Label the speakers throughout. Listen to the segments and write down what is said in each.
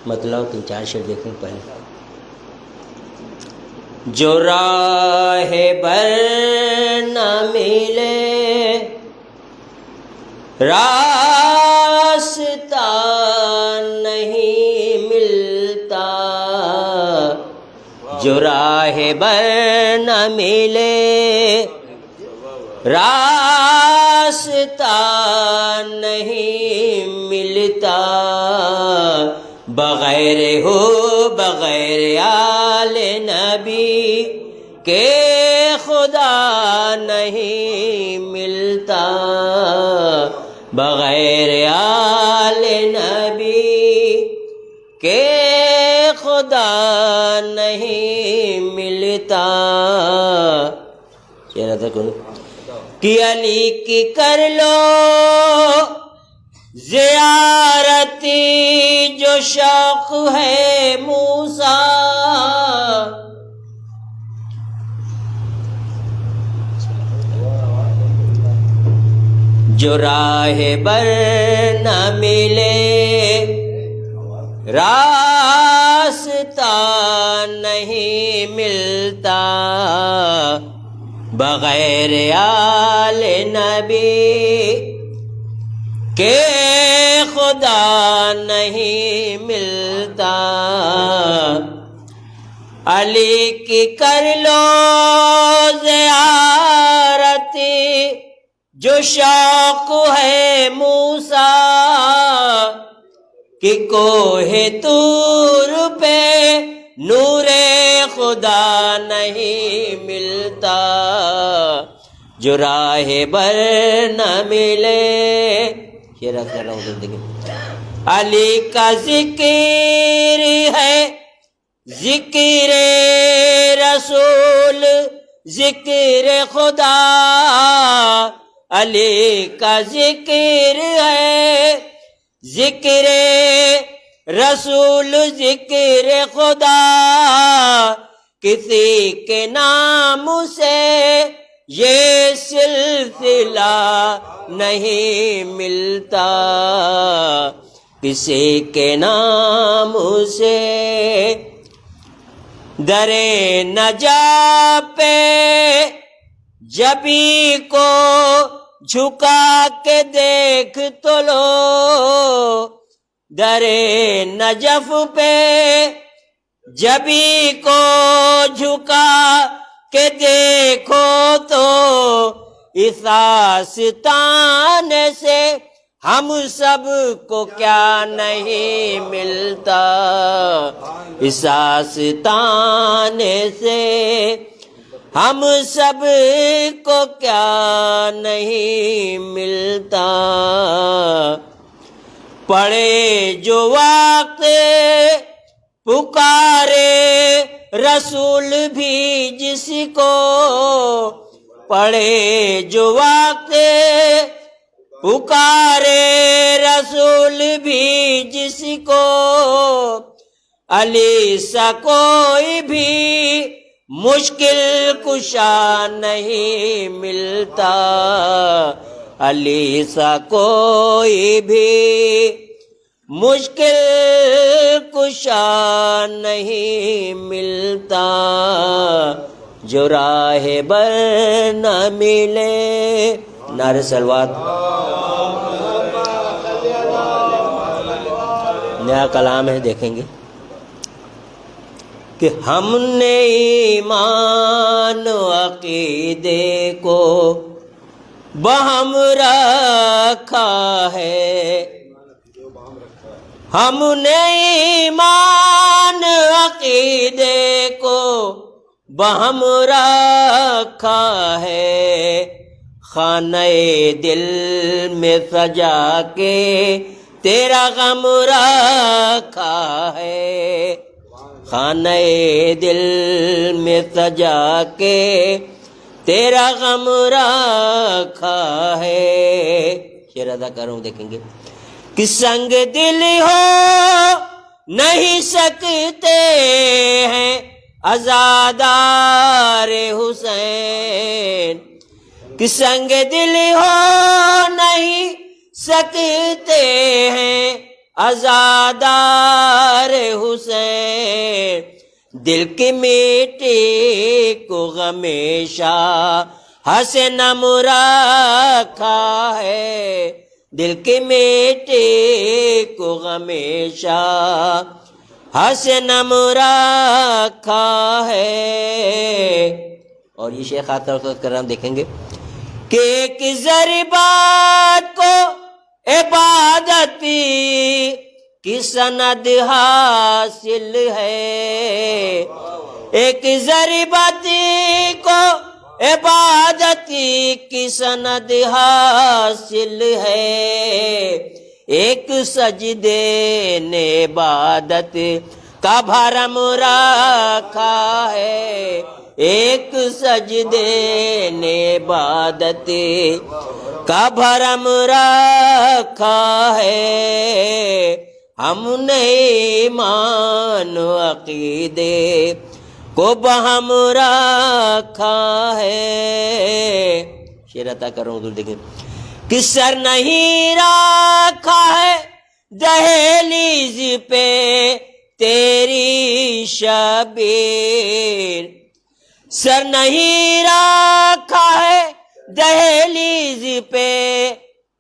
Speaker 1: مطلب 3-4 شعر دیکھیں پہلے. جو راہ بر نہ ملے راستہ نہیں ملتا، جو راہ بر نہ ملے راستہ نہیں ملتا، بغیر آل نبی کے خدا نہیں ملتا، بغیر آل نبی کے خدا نہیں ملتا. کہ علی کی کر لو زیارتی جو شوق ہے موسیٰ، جو راہ بر نہ ملے راستہ نہیں ملتا، بغیر آل نبی کہ خدا نہیں ملتا. علی کی کر لو زیارتی جو شوق ہے موسیٰ، کہ کوہ طور پہ نور خدا نہیں ملتا، جو راہ بر نہ ملے. یہ رات کر رہا ہوں زندگی. علی کا ذکر ہے ذکر رسول ذکر خدا، علی کا ذکر ہے ذکر رسول ذکر خدا، کسی کے نام سے یہ سلسلہ نہیں ملتا، کسی کے نام سے. در نجا پہ جبی کو جھکا کے دیکھ تو لو، در نجف پہ جبی کو جھکا کہ دیکھو تو اس آستان سے ہم سب کو کیا نہیں ملتا، اس آستان سے ہم سب کو کیا نہیں ملتا. پڑے جو واقع پکارے رسول بھی جس کو، پڑھے جو واقع پکارے رسول بھی جس کو، علی سا کوئی بھی مشکل کشا نہیں ملتا، علی سا کوئی بھی مشکل کشا نہیں ملتا، جو راہ بر نہ ملے. نعرہ صلوات. نیا کلام ہے دیکھیں گے کہ ہم نے ایمان و عقیدے کو بہم رکھا ہے، ہم نے ایمان عقیدے کو بہم رکھا ہے، خانہ دل میں سجا کے تیرا غم رکھا ہے، خانہ دل میں سجا کے تیرا غم رکھا ہے. شعر ادا کر رہا ہوں دیکھیں گے کہ سنگ دل ہو نہیں سکتے ہیں عزادار حسین، کہ سنگ دل ہو نہیں سکتے ہیں عزادار حسین، دل کے میٹے کو ہمیشہ حسنم رکھا ہے، دل کے میٹے کو ہمیشہ حسنم رکھا ہے۔ اور یہ شیخ خاطر کرام دیکھیں گے کہ ایک ضربات کو عبادتی کی سند حاصل ہے، ایک ضربتی کو عبادتی کی سند حاصل ہے، ایک سجدے نے عبادت کا بھرم رکھا ہے، ایک سجدے نے عبادت کا بھرم رکھا ہے، ہم نے ایمان و عقیدے کو بہم رکھا ہے۔ شعر عطا کر رہا ہوں، دیکھیں کہ سر نہیں رکھا ہے دہلیز پہ تیری شبیر، سر نہیں رکھا ہے دہلیز پہ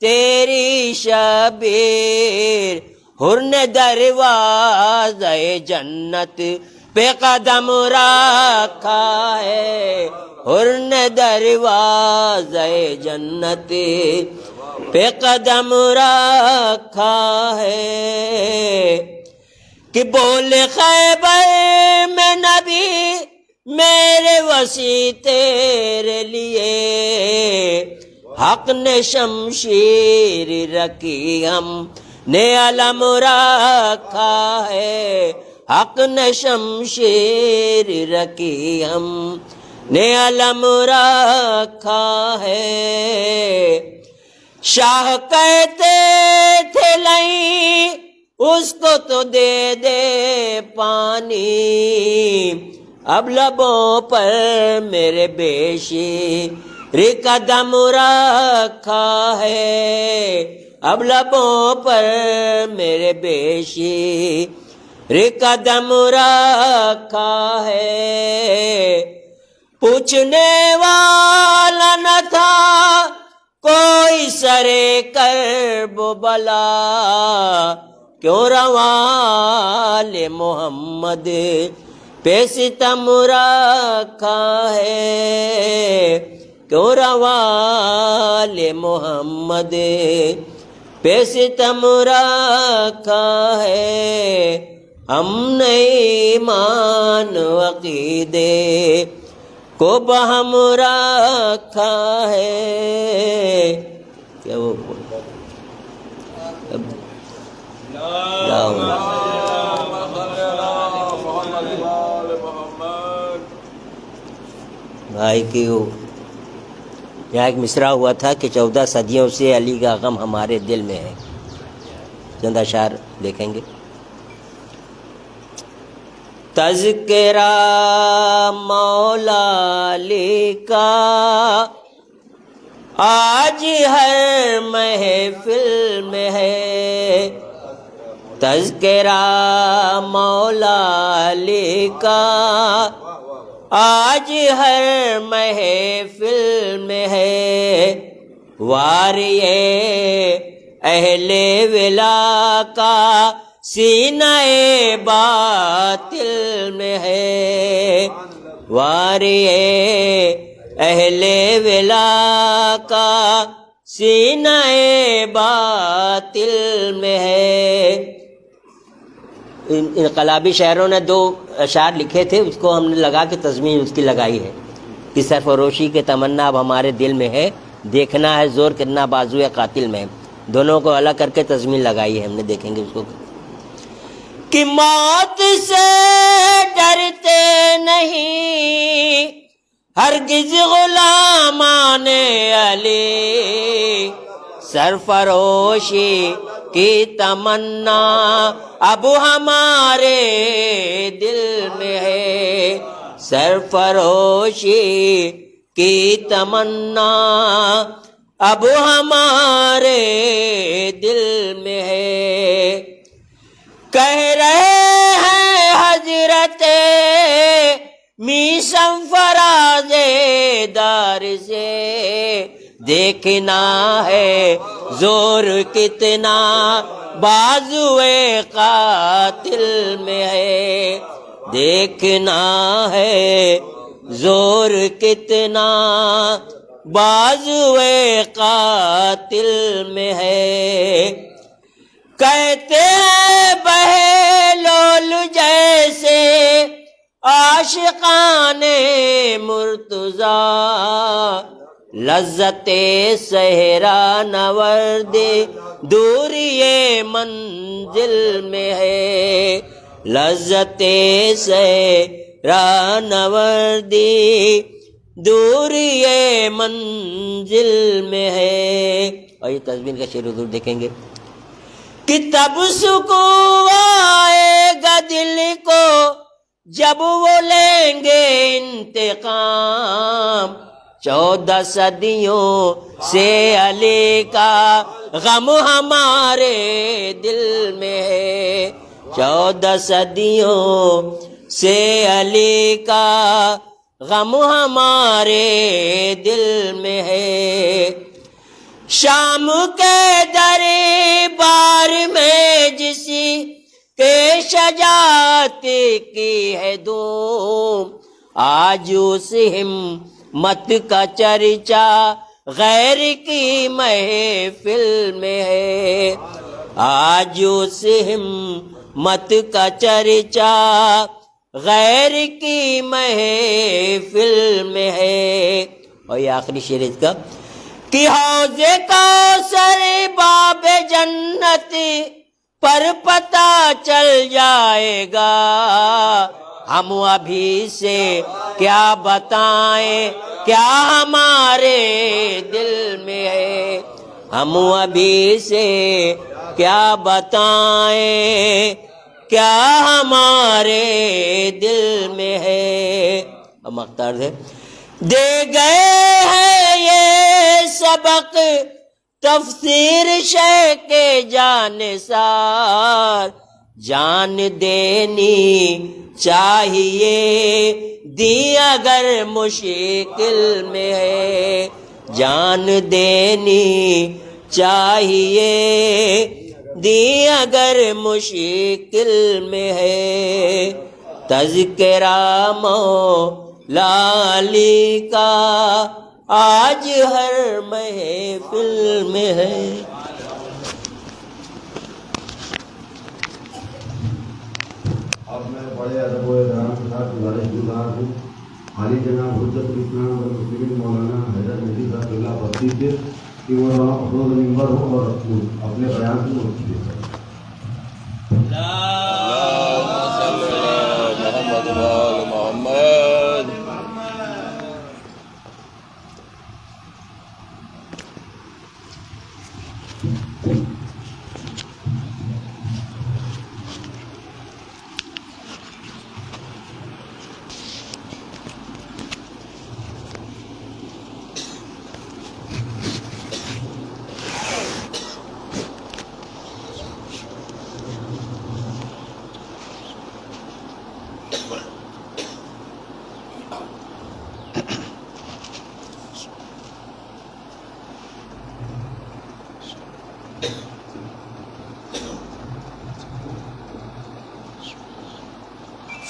Speaker 1: تیری شبیر، حر نے دروازہ جنت پہ قدم رکھا ہے، حر نے دروازہ جنت پہ قدم رکھا ہے، کہ بول خیبر میں نبی میرے وسیع تیرے لیے، حق نے شمشیر رکھی ہم نے علم رکھا ہے، حق نے شمشیر رکھی ہم نے علم رکھا ہے، شاہ کہتے تھے لئی اس کو تو دے دے پانی، اب لبوں پر میرے بیشی قدم رکھا ہے، اب لبوں پر میرے بیشی قدم رکھا ہے، پوچھنے والا نہ تھا کوئی سرے کرب و بلا، کیوں روال محمد پہ ستم رکھا ہے، کیوں روال محمد پہ ستم رکھا ہے، ہم نے ایمان و عقیدے کو بہم رکھا ہے۔ کیا وہ بھائی کی یہاں ایک مصرع ہوا تھا کہ 14 صدیوں سے علی کا غم ہمارے دل میں ہے، چند اشعار دیکھیں گے۔ تذکرہ مولا علی کا آج ہر محفل میں ہے، تذکرہ مولا علی کا آج ہر محفل میں ہے، واری اہل ولا کا سینہ باطل میں ہے، واری اہل ولا کا سینہ باطل میں ہے۔ انقلابی شاعروں نے 2 اشعار لکھے تھے، اس کو ہم نے لگا کے تضمین اس کی لگائی ہے کہ سرفروشی کے تمنا اب ہمارے دل میں ہے، دیکھنا ہے زور کرنا بازوئے قاتل میں، دونوں کو الگ کر کے تضمین لگائی ہے، ہم نے دیکھیں گے اس کو۔ کہ موت سے ڈرتے نہیں ہرگز غلامان علی، سرفروشی کی تمنا اب ہمارے دل میں ہے، سرفروشی کی تمنا اب ہمارے دل میں ہے۔ کہہ رہے ہیں حضرت میثم فراز دار سے، دیکھنا ہے زور کتنا بازوئے قاتل میں ہے، دیکھنا ہے زور کتنا بازوئے قاتل میں ہے۔ کہتے ہیں بہلول جیسے عاشقان مرتضیٰ، لذت صحرا نورد دوری منزل میں ہے، لذت صحرا نوردی دوری منزل میں ہے۔ اور یہ تزمین کا شعر حضور دیکھیں گے کہ تب سکون آئے گا دل کو جب وہ لیں گے انتقام، 14 صدیوں سے علی کا غم ہمارے دل میں ہے، 14 صدیوں سے علی کا غم ہمارے دل میں ہے۔ شام کے دربار میں جسی کے شجاعت کی ہے دھوم، آج اس ہمت کا چرچا غیر کی محفل میں ہے، آج اس ہمت کا چرچا غیر کی محفل میں ہے۔ اور یہ آخری شعر اس کا کہ حوض کوثر باب جنت پر پتہ چل جائے گا، ہم ابھی سے کیا بتائیں کیا ہمارے دل میں ہے، ہم ابھی سے کیا بتائیں کیا ہمارے دل میں ہے۔ اب مختار ہے دے گئے ہیں یہ سبق تفسیر شیخ کے جانثار، جان دینی چاہیے دی اگر مشکل میں ہے، جان دینی چاہیے دی اگر مشکل میں ہے، تذکرہ مولا علی کا آج ہر محفل میں ہے۔
Speaker 2: اب میں بڑے ادب و احترام کے ساتھ گزارش گزار ہوں عالی جناب حجت الاسلام والمسلمین مولانا حیدر مہدی صاحب اللہ بخشی سے کہ وہ افروز منبر ہو اور اپنے بیان سے منتقل کریں۔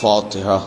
Speaker 3: فاتحہ۔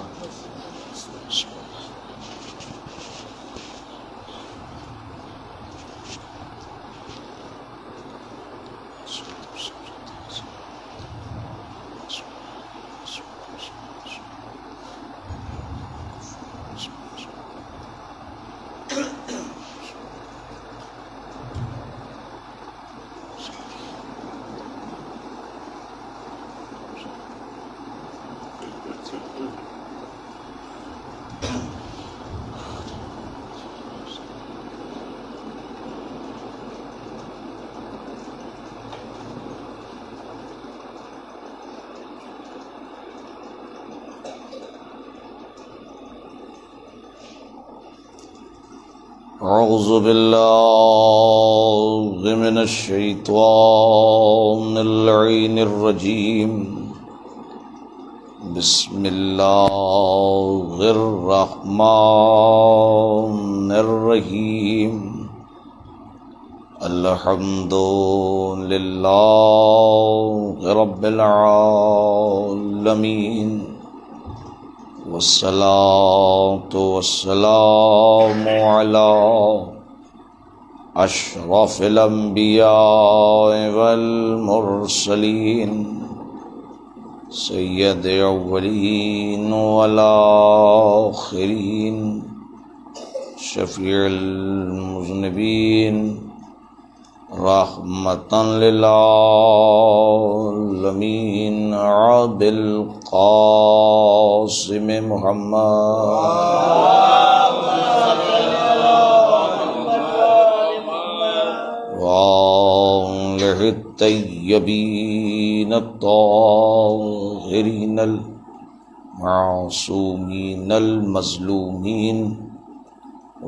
Speaker 3: أعوذ بالله من الشيطان اللعين الرجيم بسم الله الرحمن الرحيم الحمد لله رب العالمين والصلاة والسلام على أشرف الأنبياء والمرسلين سید الاولین والآخرین شفیع المذنبین رحمتا للعالمین عبد القاسم محمد وآلہ الطیبین الطاہرین المعصومین المظلومین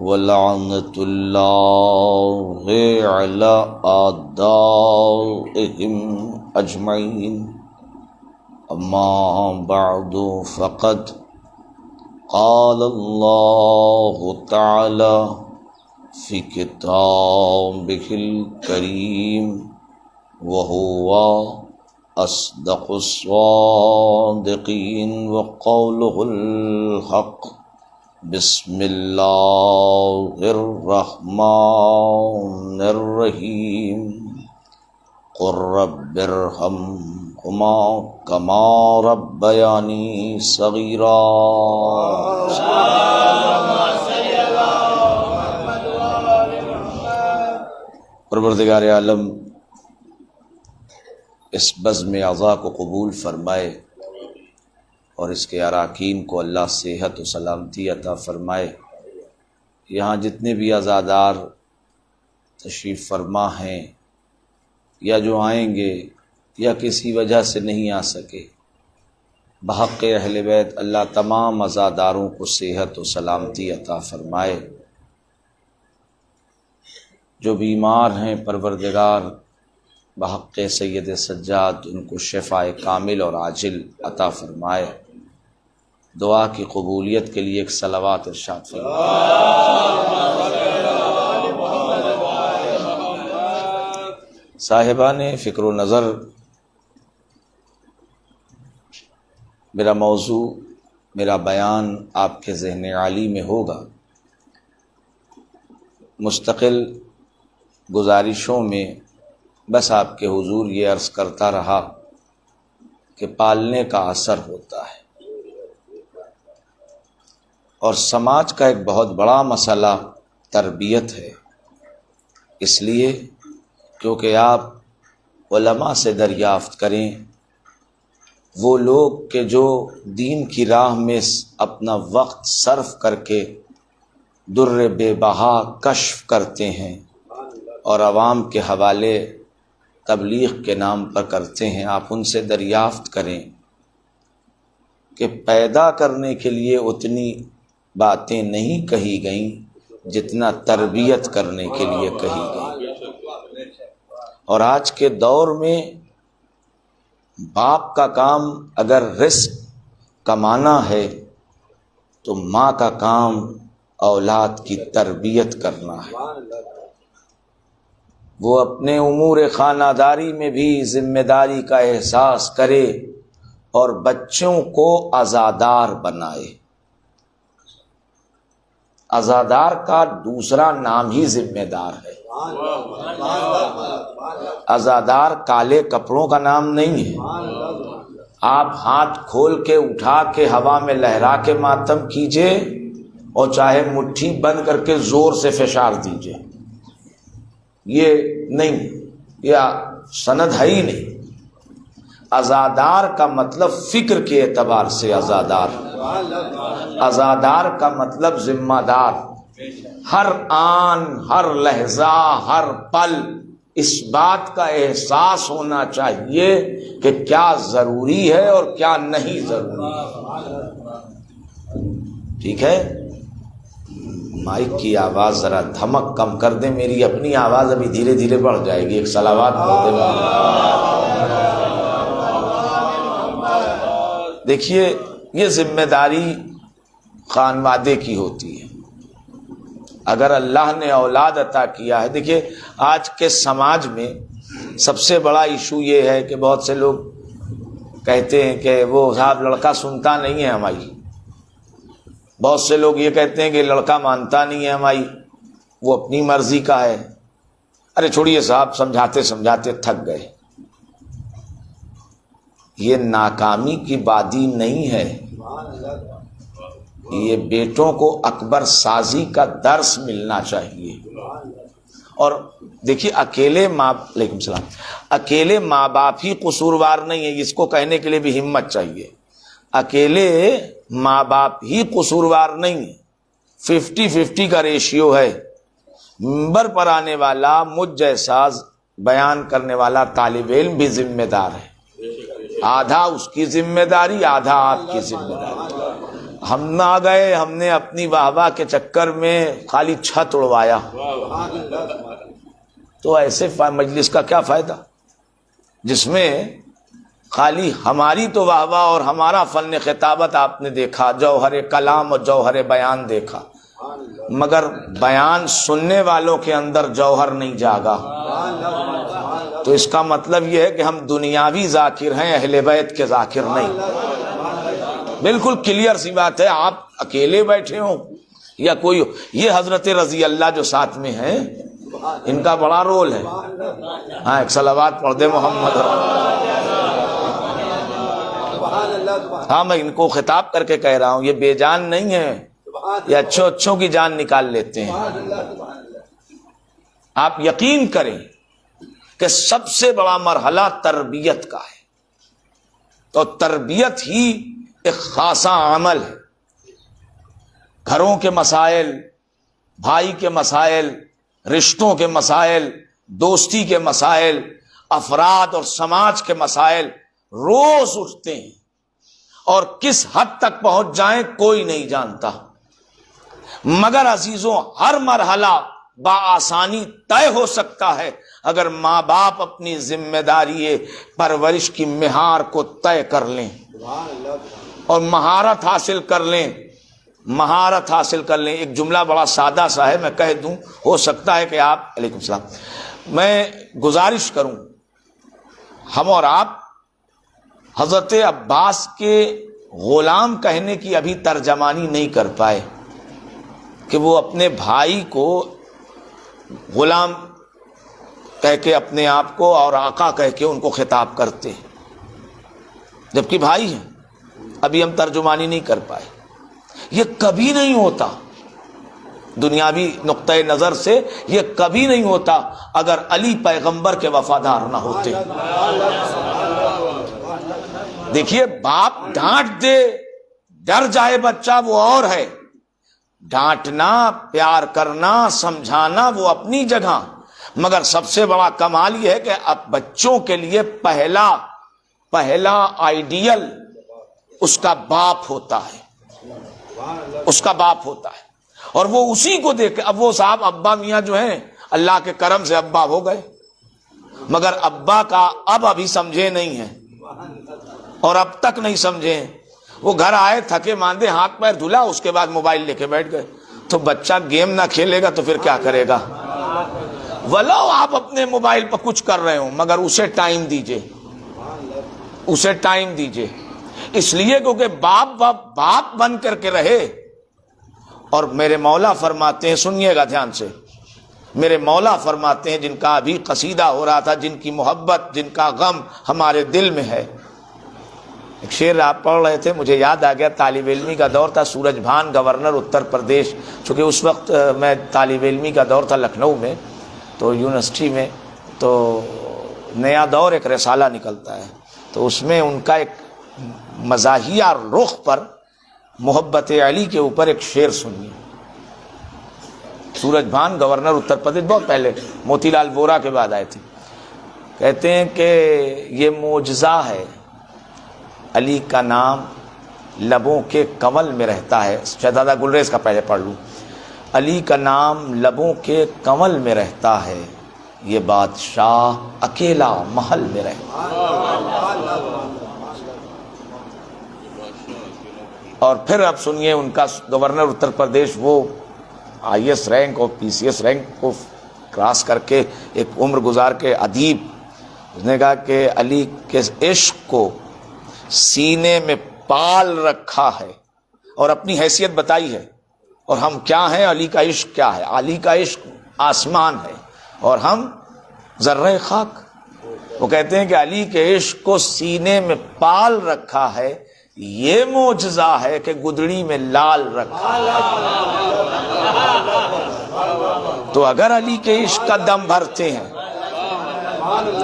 Speaker 3: ولعنۃ اللہ علی اعدائہم اجمعین اما بعد فقد قال اللہ تعالی فی کتابہ الکریم وهو أصدق الصادقين وقوله الحق بسم الله الرحمن الرحيم قل رب ارحمهما كما ربياني صغيرا پروردگار عالم اس بزم اعضاء کو قبول فرمائے اور اس کے اراکین کو اللہ صحت و سلامتی عطا فرمائے۔ یہاں جتنے بھی عزادار تشریف فرما ہیں یا جو آئیں گے یا کسی وجہ سے نہیں آ سکے، بحق اہل بیت اللہ تمام عزاداروں کو صحت و سلامتی عطا فرمائے۔ جو بیمار ہیں پروردگار بحق سید سجاد ان کو شفاء کامل اور عاجل عطا فرمائے۔ دعا کی قبولیت کے لیے ایک صلوات ارشاد فرمائے۔ صاحبان فکر و نظر، میرا موضوع، میرا بیان آپ کے ذہن عالی میں ہوگا۔ مستقل گزارشوں میں بس آپ کے حضور یہ عرض کرتا رہا کہ پالنے کا اثر ہوتا ہے، اور سماج کا ایک بہت بڑا مسئلہ تربیت ہے، اس لیے کیونکہ آپ علماء سے دریافت کریں، وہ لوگ کہ جو دین کی راہ میں اپنا وقت صرف کر کے در بے بہا کشف کرتے ہیں اور عوام کے حوالے تبلیغ کے نام پر کرتے ہیں، آپ ان سے دریافت کریں کہ پیدا کرنے کے لیے اتنی باتیں نہیں کہی گئیں جتنا تربیت کرنے کے لیے کہی گئیں۔ اور آج کے دور میں باپ کا کام اگر رزق کمانا ہے تو ماں کا کام اولاد کی تربیت کرنا ہے۔ وہ اپنے امور خانہ داری میں بھی ذمہ داری کا احساس کرے اور بچوں کو عزادار بنائے۔ عزادار کا دوسرا نام ہی ذمہ دار ہے۔ عزادار کالے کپڑوں کا نام نہیں ہے۔ آپ ہاتھ کھول کے اٹھا کے ہوا میں لہرا کے ماتم کیجئے اور چاہے مٹھی بند کر کے زور سے فشار دیجئے، یہ نہیں، یہ سند ہے ہی نہیں۔ عزادار کا مطلب فکر کے اعتبار سے عزادار، عزادار کا مطلب ذمہ دار۔ ہر آن، ہر لحظہ، ہر پل اس بات کا احساس ہونا چاہیے کہ کیا ضروری ہے اور کیا نہیں ضروری ہے۔ ٹھیک ہے؟ مائک کی آواز ذرا دھمک کم کر دیں، میری اپنی آواز ابھی دھیرے دھیرے بڑھ جائے گی. ایک صلوات پڑھ دیں. دیکھیے یہ ذمہ داری خانوادے کی ہوتی ہے. اگر اللہ نے اولاد عطا کیا ہے، دیکھیے آج کے سماج میں سب سے بڑا ایشو یہ ہے کہ بہت سے لوگ کہتے ہیں کہ وہ صاحب لڑکا سنتا نہیں ہے ہماری. بہت سے لوگ یہ کہتے ہیں کہ لڑکا مانتا نہیں ہے ہماری، وہ اپنی مرضی کا ہے. ارے چھوڑیے صاحب، سمجھاتے سمجھاتے تھک گئے. یہ ناکامی کی بادی نہیں ہے، یہ بیٹوں کو اکبر سازی کا درس ملنا چاہیے. اور دیکھیے علیکم السلام، اکیلے ماں باپ ہی قصوروار نہیں ہے، اس کو کہنے کے لیے بھی ہمت چاہیے. اکیلے ماں باپ ہی قصوروار نہیں ہے، 50-50 کا ریشیو ہے. منبر پر آنے والا، مجھ جیسا بیان کرنے والا طالب علم بھی ذمہ دار ہے. آدھا اس کی ذمہ داری، آدھا آپ کی ذمہ داری. ہم نہ گئے، ہم نے اپنی واہ واہ کے چکر میں خالی چھت اڑوایا، تو ایسے مجلس کا کیا فائدہ جس میں خالی ہماری تو واہ واہ اور ہمارا فن خطابت آپ نے دیکھا، جوہر کلام اور جوہر بیان دیکھا، مگر بیان سننے والوں کے اندر جوہر نہیں جاگا. تو اس کا مطلب یہ ہے کہ ہم دنیاوی ذاکر ہیں، اہل بیت کے ذاکر نہیں. بالکل کلیئر سی بات ہے. آپ اکیلے بیٹھے ہوں یا کوئی ہو، یہ حضرت رضی اللہ جو ساتھ میں ہیں، ان کا بڑا رول ہے. ہاں ایک صلوات پڑھ دے محمد. ہاں میں ان کو خطاب کر کے کہہ رہا ہوں، یہ بے جان نہیں ہے، یہ اچھوں کی جان نکال لیتے ہیں. آپ یقین کریں کہ سب سے بڑا مرحلہ تربیت کا ہے، تو تربیت ہی ایک خاصا عمل ہے. گھروں کے مسائل، بھائی کے مسائل، رشتوں کے مسائل، دوستی کے مسائل، افراد اور سماج کے مسائل روز اٹھتے ہیں، اور کس حد تک پہنچ جائیں کوئی نہیں جانتا. مگر عزیزوں، ہر مرحلہ بآسانی طے ہو سکتا ہے اگر ماں باپ اپنی ذمہ داری پرورش کی مہار کو طے کر لیں اور مہارت حاصل کر لیں. ایک جملہ بڑا سادہ سا ہے، میں کہہ دوں، ہو سکتا ہے کہ آپ، علیکم السلام، میں گزارش کروں، ہم اور آپ حضرت عباس کے غلام کہنے کی ابھی ترجمانی نہیں کر پائے کہ وہ اپنے بھائی کو غلام کہہ کے اپنے آپ کو اور آقا کہہ کے ان کو خطاب کرتے، جبکہ بھائی ہیں. ابھی ہم ترجمانی نہیں کر پائے. یہ کبھی نہیں ہوتا، دنیاوی نقطہ نظر سے یہ کبھی نہیں ہوتا اگر علی پیغمبر کے وفادار نہ ہوتے. دیکھیے باپ ڈانٹ دے، ڈر جائے بچہ وہ اور ہے، ڈانٹنا، پیار کرنا، سمجھانا وہ اپنی جگہ، مگر سب سے بڑا کمال یہ ہے کہ اب بچوں کے لیے پہلا آئیڈیل اس کا باپ ہوتا ہے، اس کا باپ ہوتا ہے، اور وہ اسی کو دیکھ کے. اب وہ صاحب ابا میاں جو ہیں اللہ کے کرم سے ابا ہو گئے، مگر ابا کا ابھی سمجھے نہیں ہیں، اور اب تک نہیں سمجھے ہیں. وہ گھر آئے تھکے ماندے، ہاتھ پیر دھلا، اس کے بعد موبائل لے کے بیٹھ گئے. تو بچہ گیم نہ کھیلے گا تو پھر کیا کرے گا؟ ولو آپ اپنے موبائل پر کچھ کر رہے ہوں، مگر اسے ٹائم دیجئے، اسے ٹائم دیجئے. اس لیے کیونکہ باپ بن کر کے رہے. اور میرے مولا فرماتے ہیں، سنیے گا دھیان سے، میرے مولا فرماتے ہیں، جن کا ابھی قصیدہ ہو رہا تھا، جن کی محبت، جن کا غم ہمارے دل میں ہے. ایک شعر آپ پڑھ رہے تھے، مجھے یاد آ گیا، طالب علمی کا دور تھا، سورج بھان گورنر اتر پردیش، چونکہ اس وقت میں طالب علمی کا دور تھا لکھنؤ میں، تو یونیورسٹی میں، تو نیا دور ایک رسالہ نکلتا ہے، تو اس میں ان کا ایک مزاحیہ رخ پر محبت علی کے اوپر ایک شعر سنیے. سورج بھان گورنر اتر پردیش، بہت پہلے، موتی لال وورا کے بعد آئے تھے. کہتے ہیں کہ یہ معجزہ ہے، علی کا نام لبوں کے کمل میں رہتا ہے. شہزادہ گلریز کا پہلے پڑھ لوں. علی کا نام لبوں کے کنول میں رہتا ہے، یہ بادشاہ اکیلا محل میں رہتا ہے۔ اور پھر اب سنیے ان کا گورنر اتر پردیش، وہ آئی ایس رینک اور پی سی ایس رینک کو کراس کر کے ایک عمر گزار کے ادیب، اس نے کہا کہ علی کے عشق کو سینے میں پال رکھا ہے اور اپنی حیثیت بتائی ہے، اور ہم کیا ہیں، علی کا عشق کیا ہے، علی کا عشق آسمان ہے اور ہم ذرہ خاک۔ وہ کہتے ہیں کہ علی کے عشق کو سینے میں پال رکھا ہے، یہ معجزہ ہے کہ گدڑی میں لال رکھا ہے۔ تو اگر علی کے عشق کا دم بھرتے ہیں،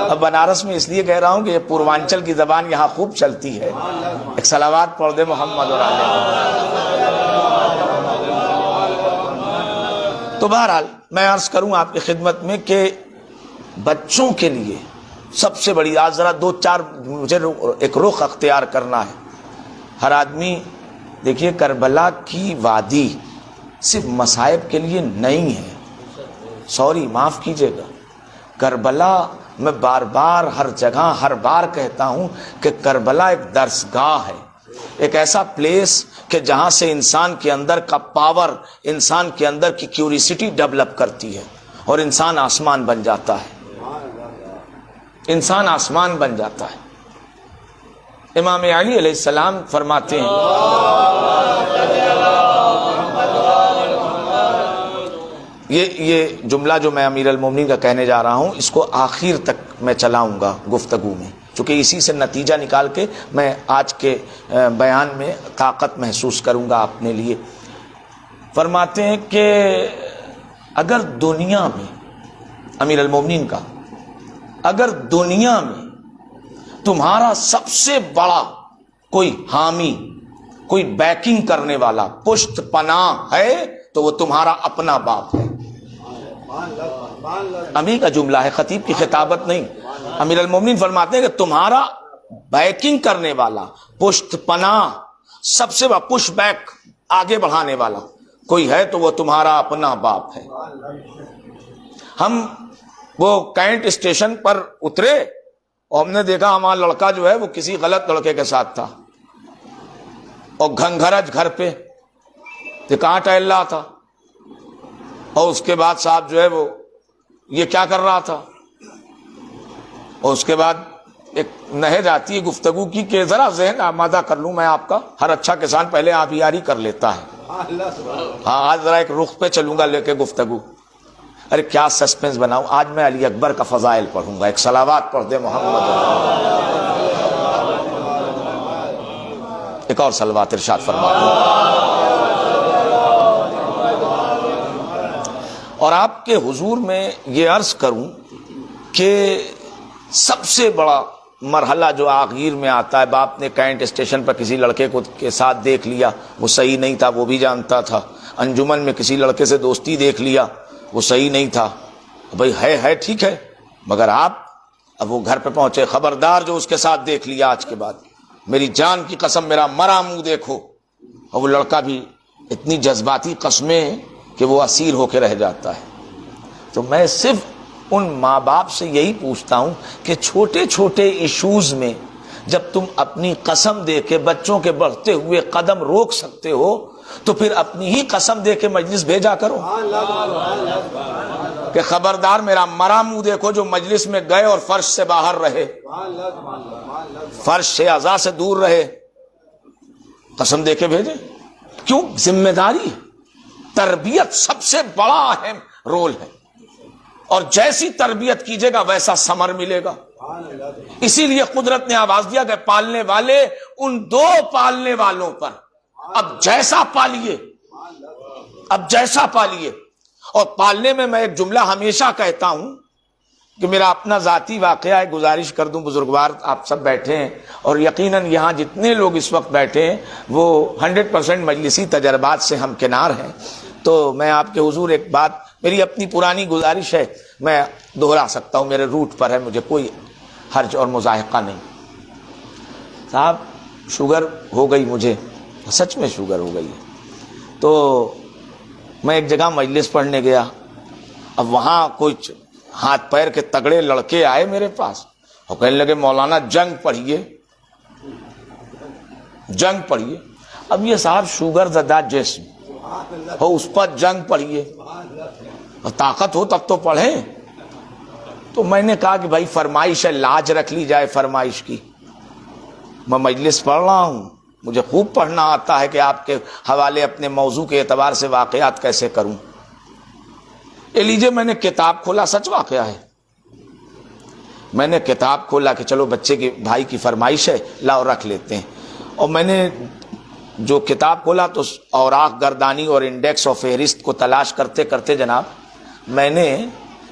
Speaker 3: اب بنارس میں اس لیے کہہ رہا ہوں کہ یہ پوروانچل کی زبان یہاں خوب چلتی ہے، ایک صلوات پڑھ دے محمد اور آلہ محمد۔ تو بہرحال میں عرض کروں آپ کی خدمت میں کہ بچوں کے لیے سب سے بڑی، آج ذرا دو چار مجھے ایک رخ اختیار کرنا ہے۔ ہر آدمی دیکھیے، کربلا کی وادی صرف مصائب کے لیے نہیں ہے، سوری معاف کیجیے گا، کربلا میں بار بار ہر جگہ ہر بار کہتا ہوں کہ کربلا ایک درسگاہ ہے، ایک ایسا پلیس کہ جہاں سے انسان کے اندر کا پاور، انسان کے اندر کی کیوریسٹی ڈیولپ کرتی ہے اور انسان آسمان بن جاتا ہے، انسان آسمان بن جاتا ہے۔ امام علی علیہ السلام فرماتے ہیں، یہ جملہ جو میں امیر المومنین کا کہنے جا رہا ہوں، اس کو آخر تک میں چلاؤں گا گفتگو میں، چونکہ اسی سے نتیجہ نکال کے میں آج کے بیان میں طاقت محسوس کروں گا اپنے لیے۔ فرماتے ہیں کہ اگر دنیا میں، امیر المومنین کا، اگر دنیا میں تمہارا سب سے بڑا کوئی حامی، کوئی بیکنگ کرنے والا، پشت پناہ ہے، تو وہ تمہارا اپنا باپ ہے۔ امیر کا جملہ ہے، خطیب کی خطابت نہیں۔ امیر المومنین فرماتے ہیں کہ تمہارا بیکنگ کرنے والا، پشت پناہ، سب سے بڑا پش بیک، آگے بڑھانے والا کوئی ہے تو وہ تمہارا اپنا باپ ہے۔ ہم وہ کینٹ اسٹیشن پر اترے اور ہم نے دیکھا ہمارا لڑکا جو ہے وہ کسی غلط لڑکے کے ساتھ تھا، اور گھنگھرج گھر پہ کہاں ٹہل رہا تھا، اور اس کے بعد صاحب جو ہے وہ یہ کیا کر رہا تھا، اور اس کے بعد ایک نہج آتی ہے گفتگو کی کہ ذرا ذہن آمادہ کر لوں میں آپ کا، ہر اچھا کسان پہلے آبیاری کر لیتا ہے۔ ہاں آج ذرا ایک رخ پہ چلوں گا لے کے گفتگو۔ ارے کیا سسپنس بناؤں، آج میں علی اکبر کا فضائل پڑھوں گا، ایک صلوات پڑھ دے محمد۔ ایک اور صلوات ارشاد فرما دوں، اور آپ کے حضور میں یہ عرض کروں کہ سب سے بڑا مرحلہ جو آخر میں آتا ہے، باپ نے کینٹ اسٹیشن پر کسی لڑکے کو کے ساتھ دیکھ لیا، وہ صحیح نہیں تھا، وہ بھی جانتا تھا۔ انجمن میں کسی لڑکے سے دوستی دیکھ لیا، وہ صحیح نہیں تھا، بھائی ہے ٹھیک ہے، مگر اب وہ گھر پہ پہنچے، خبردار جو اس کے ساتھ دیکھ لیا آج کے بعد، میری جان کی قسم میرا مرا منہ دیکھو۔ اور وہ لڑکا بھی اتنی جذباتی قسمیں کہ وہ اسیر ہو کے رہ جاتا ہے۔ تو میں صرف ان ماں باپ سے یہی پوچھتا ہوں کہ چھوٹے چھوٹے ایشوز میں جب تم اپنی قسم دے کے بچوں کے بڑھتے ہوئے قدم روک سکتے ہو تو پھر اپنی ہی قسم دے کے مجلس بھیجا کرو کہ خبردار میرا مرا منہ دیکھو جو مجلس میں گئے اور فرش سے باہر رہے، فرش سے اعضاء سے دور رہے، قسم دے کے بھیجے۔ کیوں؟ ذمہ داری، تربیت سب سے بڑا اہم رول ہے، اور جیسی تربیت کیجیے گا ویسا ثمر ملے گا۔ اسی لیے قدرت نے آواز دیا کہ پالنے والے ان دو پالنے والوں پر اب جیسا پالیے، اب جیسا پالیے۔ اور پالنے میں ایک جملہ ہمیشہ کہتا ہوں کہ میرا اپنا ذاتی واقعہ ہے، گزارش کر دوں بزرگوار آپ سب بیٹھے ہیں اور یقیناً یہاں جتنے لوگ اس وقت بیٹھے ہیں وہ 100% مجلسی تجربات سے ہمکنار ہیں، تو میں آپ کے حضور ایک بات، میری اپنی پرانی گزارش ہے، میں دہرا سکتا ہوں، میرے روٹ پر ہے، مجھے کوئی حرج اور مضاحقہ نہیں۔ صاحب شوگر ہو گئی مجھے، سچ میں شوگر ہو گئی ہے، تو میں ایک جگہ مجلس پڑھنے گیا، اب وہاں کچھ ہاتھ پیر کے تگڑے لڑکے آئے میرے پاس اور کہنے لگے مولانا جنگ پڑھیے، جنگ پڑھیے۔ اب یہ صاحب شوگر زدہ جسم ہو، اس پر جنگ پڑھیے، اور طاقت ہو تب تو پڑھیں۔ تو میں نے کہا کہ بھائی فرمائش ہے، لاج رکھ لی جائے فرمائش کی، میں مجلس پڑھ رہا ہوں، مجھے خوب پڑھنا آتا ہے کہ آپ کے حوالے اپنے موضوع کے اعتبار سے واقعات کیسے کروں۔ یہ لیجیے، میں نے کتاب کھولا، سچ واقعہ ہے، میں نے کتاب کھولا کہ چلو بچے کی بھائی کی فرمائش ہے، لاؤ رکھ لیتے ہیں، اور میں نے جو کتاب کھولا تو اوراق گردانی اور انڈیکس اور فہرست کو تلاش کرتے کرتے جناب میں نے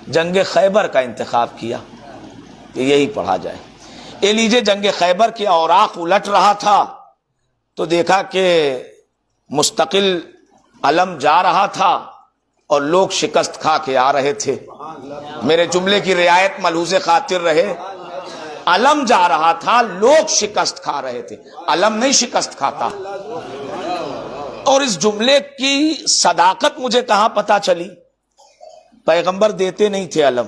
Speaker 3: جنگ خیبر کا انتخاب کیا کہ یہی پڑھا جائے۔ یہ لیجیے، جنگ خیبر کے اوراق الٹ رہا تھا تو دیکھا کہ مستقل علم جا رہا تھا اور لوگ شکست کھا کے آ رہے تھے۔ میرے جملے کی رعایت ملحوظ خاطر رہے، علم جا رہا تھا، لوگ شکست کھا رہے تھے، علم نہیں شکست کھاتا۔ اور اس جملے کی صداقت مجھے کہاں پتا چلی؟ پیغمبر دیتے نہیں تھے علم،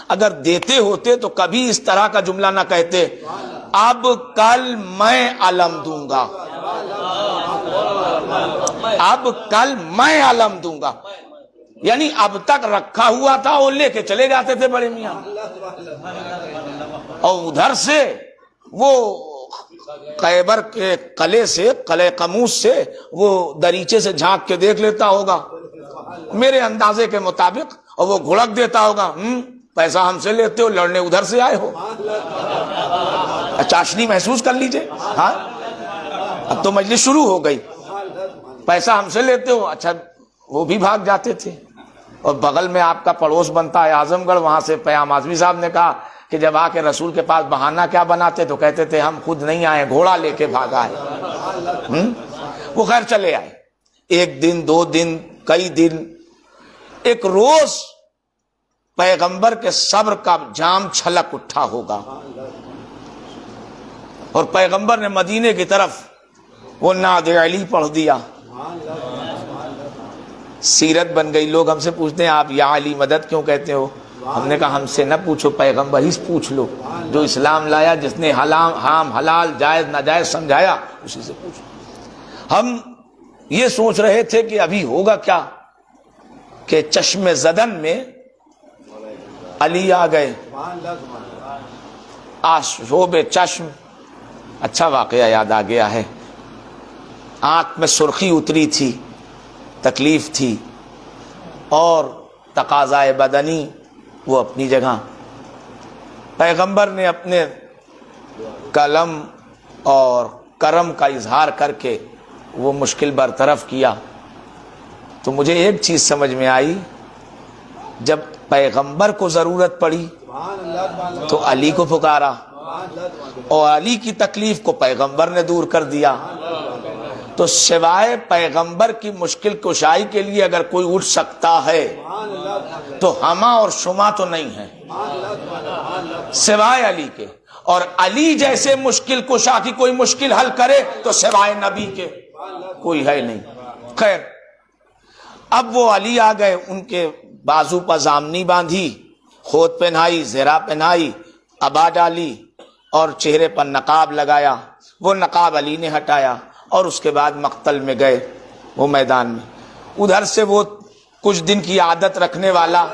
Speaker 3: اگر دیتے ہوتے تو کبھی اس طرح کا جملہ نہ کہتے، اب کل میں علم دوں گا، اب کل میں علم دوں گا، یعنی اب تک رکھا ہوا تھا وہ لے کے چلے جاتے تھے بڑے میاں، اور ادھر سے وہ خیبر کے قلعے سے، قلعہ قموس سے وہ دریچے سے جھانک کے دیکھ لیتا ہوگا میرے اندازے کے مطابق، اور وہ گھڑک دیتا ہوگا، پیسہ ہم سے لیتے ہو، لڑنے ادھر سے آئے ہو، چاشنی محسوس کر لیجئے۔ ہاں اب تو مجلس شروع ہو گئی، پیسہ ہم سے لیتے ہو، اچھا وہ بھی بھاگ جاتے تھے۔ اور بغل میں آپ کا پڑوس بنتا ہے اعظم گڑھ، وہاں سے پیام اعظمی صاحب نے کہا کہ جب آ کے رسول کے پاس بہانہ کیا بناتے تو کہتے تھے ہم خود نہیں آئے، گھوڑا لے کے بھاگا ہے۔ وہ خیر چلے آئے، ایک دن، دو دن، کئی دن، ایک روز پیغمبر کے صبر کا جام چھلک اٹھا ہوگا اور پیغمبر نے مدینے کی طرف وہ نعت علی پڑھ دیا، سیرت بن گئی۔ لوگ ہم سے پوچھتے ہیں آپ یا علی مدد کیوں کہتے ہو؟ ہم نے کہا ہم سے نہ پوچھو، پیغمبر ہی سے پوچھ لو، جو اسلام لایا، جس نے حرام حلال جائز ناجائز سمجھایا، اسی سے پوچھو۔ ہم یہ سوچ رہے تھے کہ ابھی ہوگا کیا کہ چشم زدن میں علی آ گئے، آشوب چشم، اچھا واقعہ یاد آ گیا ہے، آنکھ میں سرخی اتری تھی، تکلیف تھی، اور تقاضائے بدنی وہ اپنی جگہ، پیغمبر نے اپنے کلم اور کرم کا اظہار کر کے وہ مشکل برطرف کیا۔ تو مجھے ایک چیز سمجھ میں آئی، جب پیغمبر کو ضرورت پڑی تو علی کو پکارا، اور علی کی تکلیف کو پیغمبر نے دور کر دیا۔ تو سوائے پیغمبر کی مشکل کشائی کے لیے اگر کوئی اٹھ سکتا ہے تو ہما اور شما تو نہیں ہے سوائے علی کے، اور علی جیسے مشکل کشا کی کوئی مشکل حل کرے تو سوائے نبی کے کوئی ہے نہیں۔ خیر، اب وہ علی آ گئے، ان کے بازو پر ضامنی باندھی، خود پہنائی، زرہ پہنائی، عبا ڈالی اور چہرے پر نقاب لگایا، وہ نقاب علی نے ہٹایا، اور اس کے بعد مقتل میں گئے وہ میدان میں۔ ادھر سے وہ کچھ دن کی عادت رکھنے والا،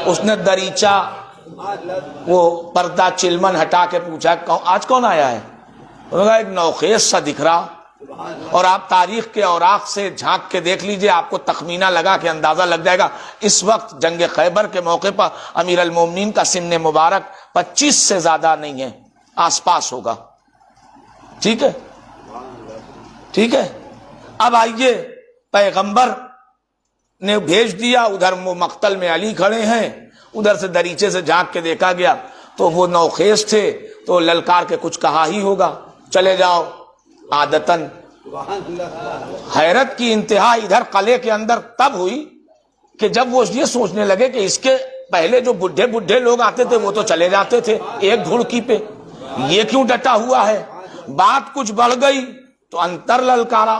Speaker 3: اس نے دریچہ وہ پردہ چلمن ہٹا کے پوچھا آج کون آیا ہے؟ انہوں نے کہا ایک نوخیز سا دکھ رہا، اور آپ تاریخ کے اوراق سے جھانک کے دیکھ لیجئے، آپ کو تخمینہ لگا کے اندازہ لگ جائے گا۔ اس وقت جنگ خیبر کے موقع پر امیر المومنین کا سن مبارک 25 سے زیادہ نہیں ہے، آس پاس ہوگا۔ ٹھیک ہے، ٹھیک ہے۔ اب آئیے، پیغمبر نے بھیج دیا، ادھر وہ مقتل میں علی کھڑے ہیں، ادھر سے دریچے سے جھانک کے دیکھا گیا تو وہ نوخیز تھے، تو للکار کے کچھ کہا ہی ہوگا، چلے جاؤ۔ عادتاً حیرت کی انتہا ادھر قلعے کے اندر تب ہوئی کہ جب وہ یہ سوچنے لگے کہ اس کے پہلے جو بڈھے بڈھے لوگ آتے تھے وہ تو چلے جاتے تھے ایک دھڑکی پہ، یہ کیوں ڈٹا ہوا ہے؟ بات کچھ بڑھ گئی تو انتر للکارا،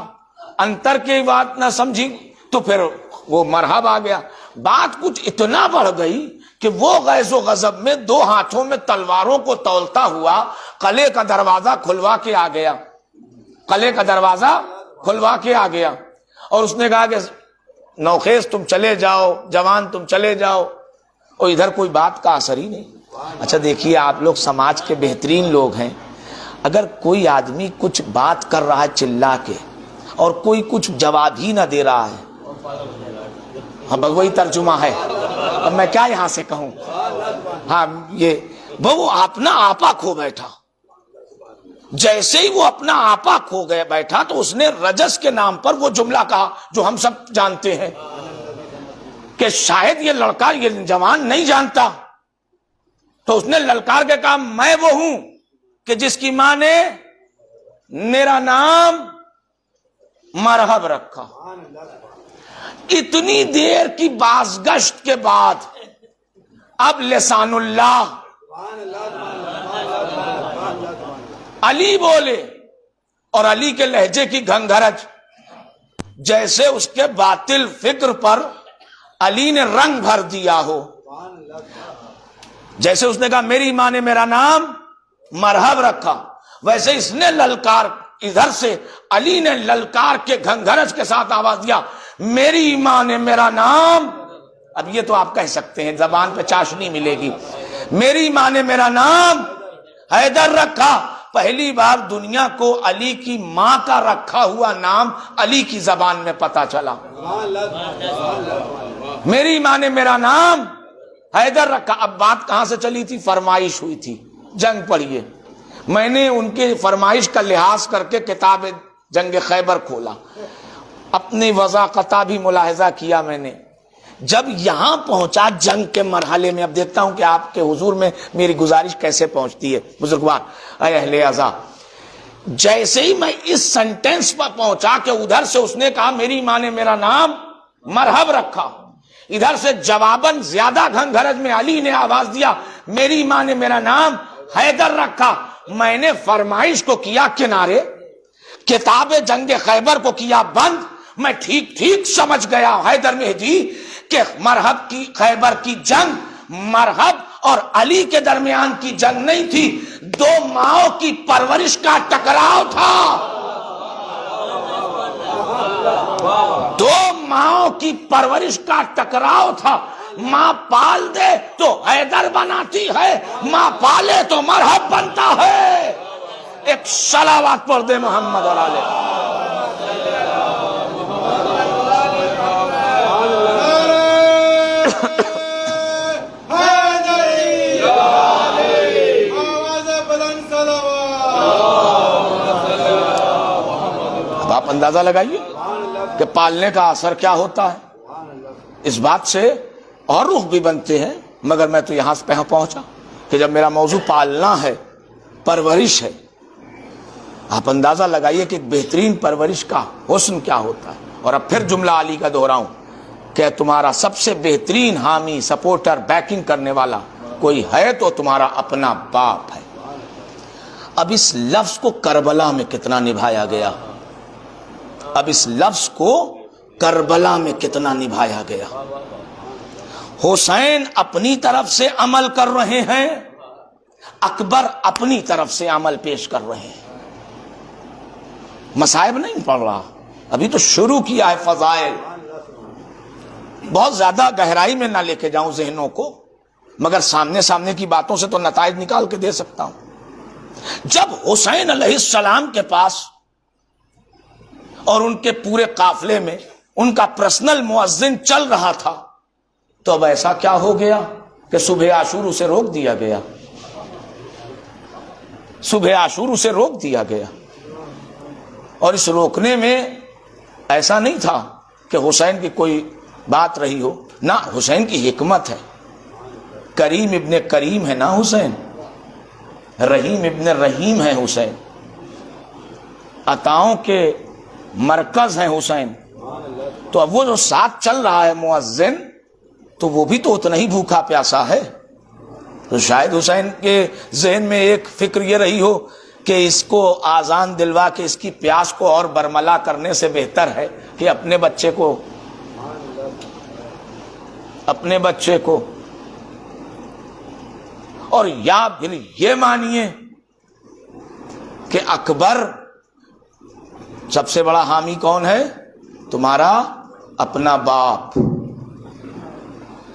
Speaker 3: انتر کی بات نہ سمجھی تو پھر وہ مرحب آ گیا. بات کچھ اتنا بڑھ گئی کہ وہ غیظ و غضب میں 2 ہاتھوں میں تلواروں کو تولتا ہوا قلعے کا دروازہ کھلوا کے آ گیا. قلعے کا دروازہ کھلوا کے آ گیا اور اس نے کہا کہ نوخیز تم چلے جاؤ، جوان تم چلے جاؤ. اور ادھر کوئی بات کا اثر ہی نہیں. اچھا دیکھیے، آپ لوگ سماج کے بہترین لوگ ہیں. اگر کوئی آدمی کچھ بات کر رہا ہے چلا کے اور کوئی کچھ جواب ہی نہ دے رہا ہے، ہاں وہی ترجمہ ہے. اب میں کیا یہاں سے کہوں؟ ہاں یہ وہ اپنا آپا کھو بیٹھا. جیسے ہی وہ اپنا آپا کھو گیا بیٹھا تو اس نے رجس کے نام پر وہ جملہ کہا جو ہم سب جانتے ہیں کہ شاید یہ لڑکا، یہ جوان نہیں جانتا. تو اس نے للکار کے کہا میں وہ ہوں کہ جس کی ماں نے میرا نام مرحب رکھا. اتنی دیر کی بازگشت کے بعد اب لسان اللہ علی بولے، اور علی کے لہجے کی گھنگھرج جیسے اس کے باطل فکر پر علی نے رنگ بھر دیا ہو. جیسے اس نے کہا میری ماں نے میرا نام مرحب رکھا، ویسے اس نے للکار، ادھر سے علی نے للکار کے گھنگھرج کے ساتھ آواز دیا میری ماں نے میرا نام. اب یہ تو آپ کہہ سکتے ہیں، زبان پہ چاشنی ملے گی. میری ماں نے میرا نام حیدر رکھا. پہلی بار دنیا کو علی کی ماں کا رکھا ہوا نام علی کی زبان میں پتا چلا. میری ماں نے میرا نام حیدر رکھا. اب بات کہاں سے چلی تھی؟ فرمائش ہوئی تھی. جنگ پڑھیے، میں نے ان کی فرمائش کا لحاظ کر کے کتاب جنگ خیبر کھولا، اپنی وضاقتہ بھی ملاحظہ کیا میں نے. جب یہاں پہنچا جنگ کے مرحلے میں، اب دیکھتا ہوں کہ آپ کے حضور میں میری گزارش کیسے پہنچتی ہے. بزرگوار، اے اہل عزا، جیسے ہی میں اس سنٹینس پر پہنچا کہ ادھر سے اس نے کہا میری ماں نے میرا نام مرحب رکھا، ادھر سے جواباً زیادہ گھنگھرج میں علی نے آواز دیا میری ماں نے میرا نام حیدر رکھا. میں نے فرمائش کو کیا کنارے، کتاب جنگ خیبر کو کیا بند. میں ٹھیک ٹھیک سمجھ گیا حیدر مہدی کہ مرحب کی خیبر کی جنگ مرحب اور علی کے درمیان کی جنگ نہیں تھی، 2 ماؤں کی پرورش کا ٹکراؤ تھا. 2 ماؤں کی پرورش کا ٹکراؤ تھا. ماں پال دے تو حیدر بناتی ہے، ماں پالے تو مرحب بنتا ہے. ایک صلوات پڑھ دے محمد اور آلہ. اب آپ اندازہ لگائیے کہ پالنے کا اثر کیا ہوتا ہے. اس بات سے اور روح بھی بنتے ہیں، مگر میں تو یہاں سے پہنچا کہ جب میرا موضوع پالنا ہے، پرورش ہے، آپ اندازہ لگائیے کہ ایک بہترین پرورش کا حسن کیا ہوتا ہے. اور اب پھر جملہ علی کا دہراؤں کہ تمہارا سب سے بہترین حامی، سپورٹر، بیکنگ کرنے والا کوئی ہے تو تمہارا اپنا باپ ہے. اب اس لفظ کو کربلا میں کتنا نبھایا گیا، اب اس لفظ کو کربلا میں کتنا نبھایا گیا. حسین اپنی طرف سے عمل کر رہے ہیں، اکبر اپنی طرف سے عمل پیش کر رہے ہیں. مصائب نہیں پڑھ رہا، ابھی تو شروع کیا ہے. فضائل بہت زیادہ گہرائی میں نہ لے کے جاؤں ذہنوں کو، مگر سامنے کی باتوں سے تو نتائج نکال کے دے سکتا ہوں. جب حسین علیہ السلام کے پاس اور ان کے پورے قافلے میں ان کا پرسنل مؤذن چل رہا تھا تو اب ایسا کیا ہو گیا کہ صبح عاشور اسے روک دیا گیا. صبح عاشور اسے روک دیا گیا. اور اس روکنے میں ایسا نہیں تھا کہ حسین کی کوئی بات رہی ہو، نہ، حسین کی حکمت ہے. کریم ابن کریم ہے نا حسین، رحیم ابن رحیم ہے حسین، عطاؤں کے مرکز ہیں حسین. تو اب وہ جو ساتھ چل رہا ہے مؤذن، تو وہ بھی تو اتنا ہی بھوکا پیاسا ہے. تو شاید حسین کے ذہن میں ایک فکر یہ رہی ہو کہ اس کو آذان دلوا کے اس کی پیاس کو اور برملا کرنے سے بہتر ہے کہ اپنے بچے کو اپنے بچے کو، اور یا پھر یہ مانیے کہ اکبر سب سے بڑا حامی کون ہے؟ تمہارا اپنا باپ.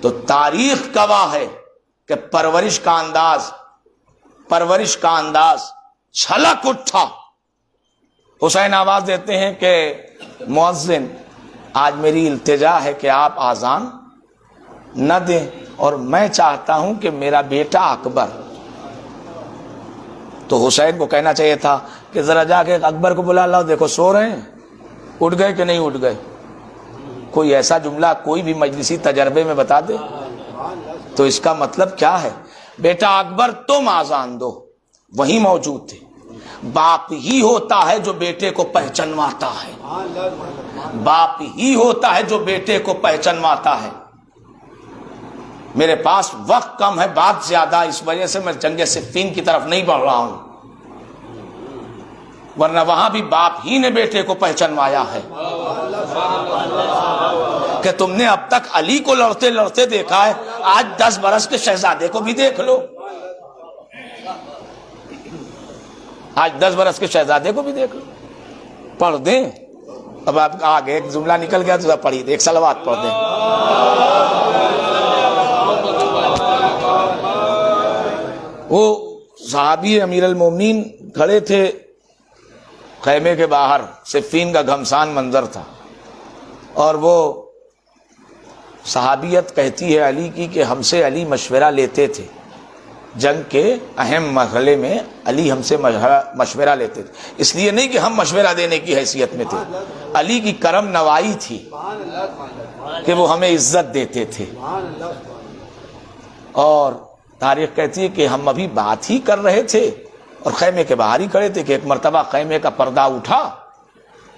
Speaker 3: تو تاریخ گواہ ہے کہ پرورش کا انداز چھلک اٹھا. حسین آواز دیتے ہیں کہ مؤذن آج میری التجا ہے کہ آپ آذان نہ دیں، اور میں چاہتا ہوں کہ میرا بیٹا اکبر. تو حسین کو کہنا چاہیے تھا کہ ذرا جا کے اکبر کو بلا لاؤ، دیکھو سو رہے ہیں، اٹھ گئے کہ نہیں اٹھ گئے. کوئی ایسا جملہ کوئی بھی مجلسی تجربے میں بتا دے. تو اس کا مطلب کیا ہے؟ بیٹا اکبر تم آذان دو. وہی موجود تھے. باپ ہی ہوتا ہے جو بیٹے کو پہچنواتا ہے، باپ ہی ہوتا ہے جو بیٹے کو پہچنواتا ہے. میرے پاس وقت کم ہے، بات زیادہ، اس وجہ سے میں جنگ صفین کی طرف نہیں بڑھ رہا ہوں، ورنہ وہاں بھی باپ ہی نے بیٹے کو پہچنوایا ہے. کہ تم نے اب تک علی کو لڑتے لڑتے دیکھا ہے، آج 10 برس کے شہزادے کو بھی دیکھ لو. آج 10 برس کے شہزادے کو بھی دیکھ لو. پڑھ دیں. اب آپ آگے ایک جملہ نکل گیا تو پڑھی ایک صلوات پڑھ دیں. وہ صحابی امیر المومنین کھڑے تھے خیمے کے باہر، صفین کا گھمسان منظر تھا، اور وہ صحابیت کہتی ہے علی کی کہ ہم سے علی مشورہ لیتے تھے. جنگ کے اہم مرحلے میں علی ہم سے مشورہ لیتے تھے. اس لیے نہیں کہ ہم مشورہ دینے کی حیثیت میں تھے، علی کی کرم نوائی تھی کہ وہ ہمیں عزت دیتے تھے. اور تاریخ کہتی ہے کہ ہم ابھی بات ہی کر رہے تھے اور خیمے کے باہر ہی کھڑے تھے کہ ایک مرتبہ خیمے کا پردہ اٹھا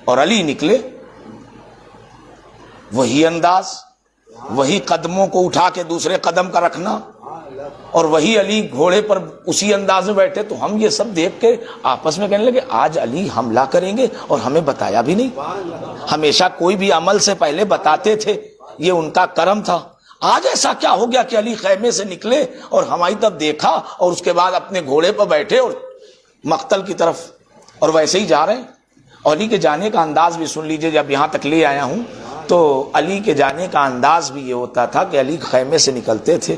Speaker 3: اور علی نکلے. وہی انداز، وہی قدموں کو اٹھا کے دوسرے قدم کا رکھنا، اور وہی علی گھوڑے پر اسی انداز میں بیٹھے. تو ہم یہ سب دیکھ کے آپس میں کہنے لگے آج علی حملہ کریں گے اور ہمیں بتایا بھی نہیں. ہمیشہ کوئی بھی عمل سے پہلے بتاتے تھے، یہ ان کا کرم تھا. آج ایسا کیا ہو گیا کہ علی خیمے سے نکلے اور ہماری طرف دیکھا اور اس کے بعد اپنے گھوڑے پر بیٹھے اور مقتل کی طرف، اور ویسے ہی جا رہے ہیں. اور علی کے جانے کا انداز بھی سن لیجئے. جب یہاں تک لے آیا ہوں تو علی کے جانے کا انداز بھی یہ ہوتا تھا کہ علی خیمے سے نکلتے تھے،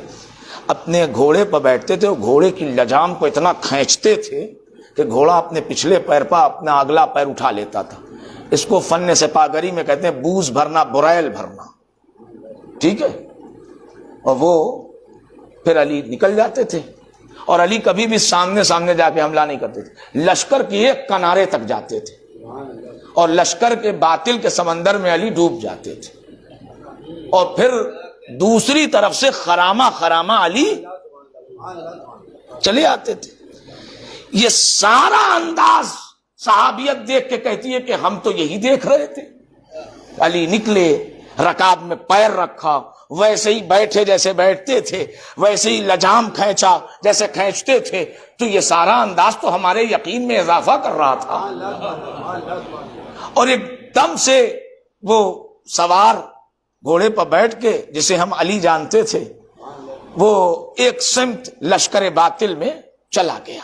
Speaker 3: اپنے گھوڑے پر بیٹھتے تھے اور گھوڑے کی لجام کو اتنا کھینچتے تھے کہ گھوڑا اپنے پچھلے پیر پر اپنا اگلا پیر اٹھا لیتا تھا. اس کو فن سپاگری میں کہتے ہیں بوز بھرنا، بریل بھرنا. ٹھیک ہے. اور وہ پھر علی نکل جاتے تھے، اور علی کبھی بھی سامنے جا کے حملہ نہیں کرتے تھے. لشکر کے ایک کنارے تک جاتے تھے اور لشکر کے باطل کے سمندر میں علی ڈوب جاتے تھے، اور پھر دوسری طرف سے خرامہ علی چلے آتے تھے. یہ سارا انداز صحابیت دیکھ کے کہتی ہے کہ ہم تو یہی دیکھ رہے تھے. علی نکلے، رکاب میں پیر رکھا، ویسے ہی بیٹھے جیسے بیٹھتے تھے، ویسے ہی لجام کھینچا جیسے کھینچتے تھے. تو یہ سارا انداز تو ہمارے یقین میں اضافہ کر رہا تھا. اور ایک دم سے وہ سوار گھوڑے پر بیٹھ کے جسے ہم علی جانتے تھے، وہ ایک سمت لشکر باطل میں چلا گیا.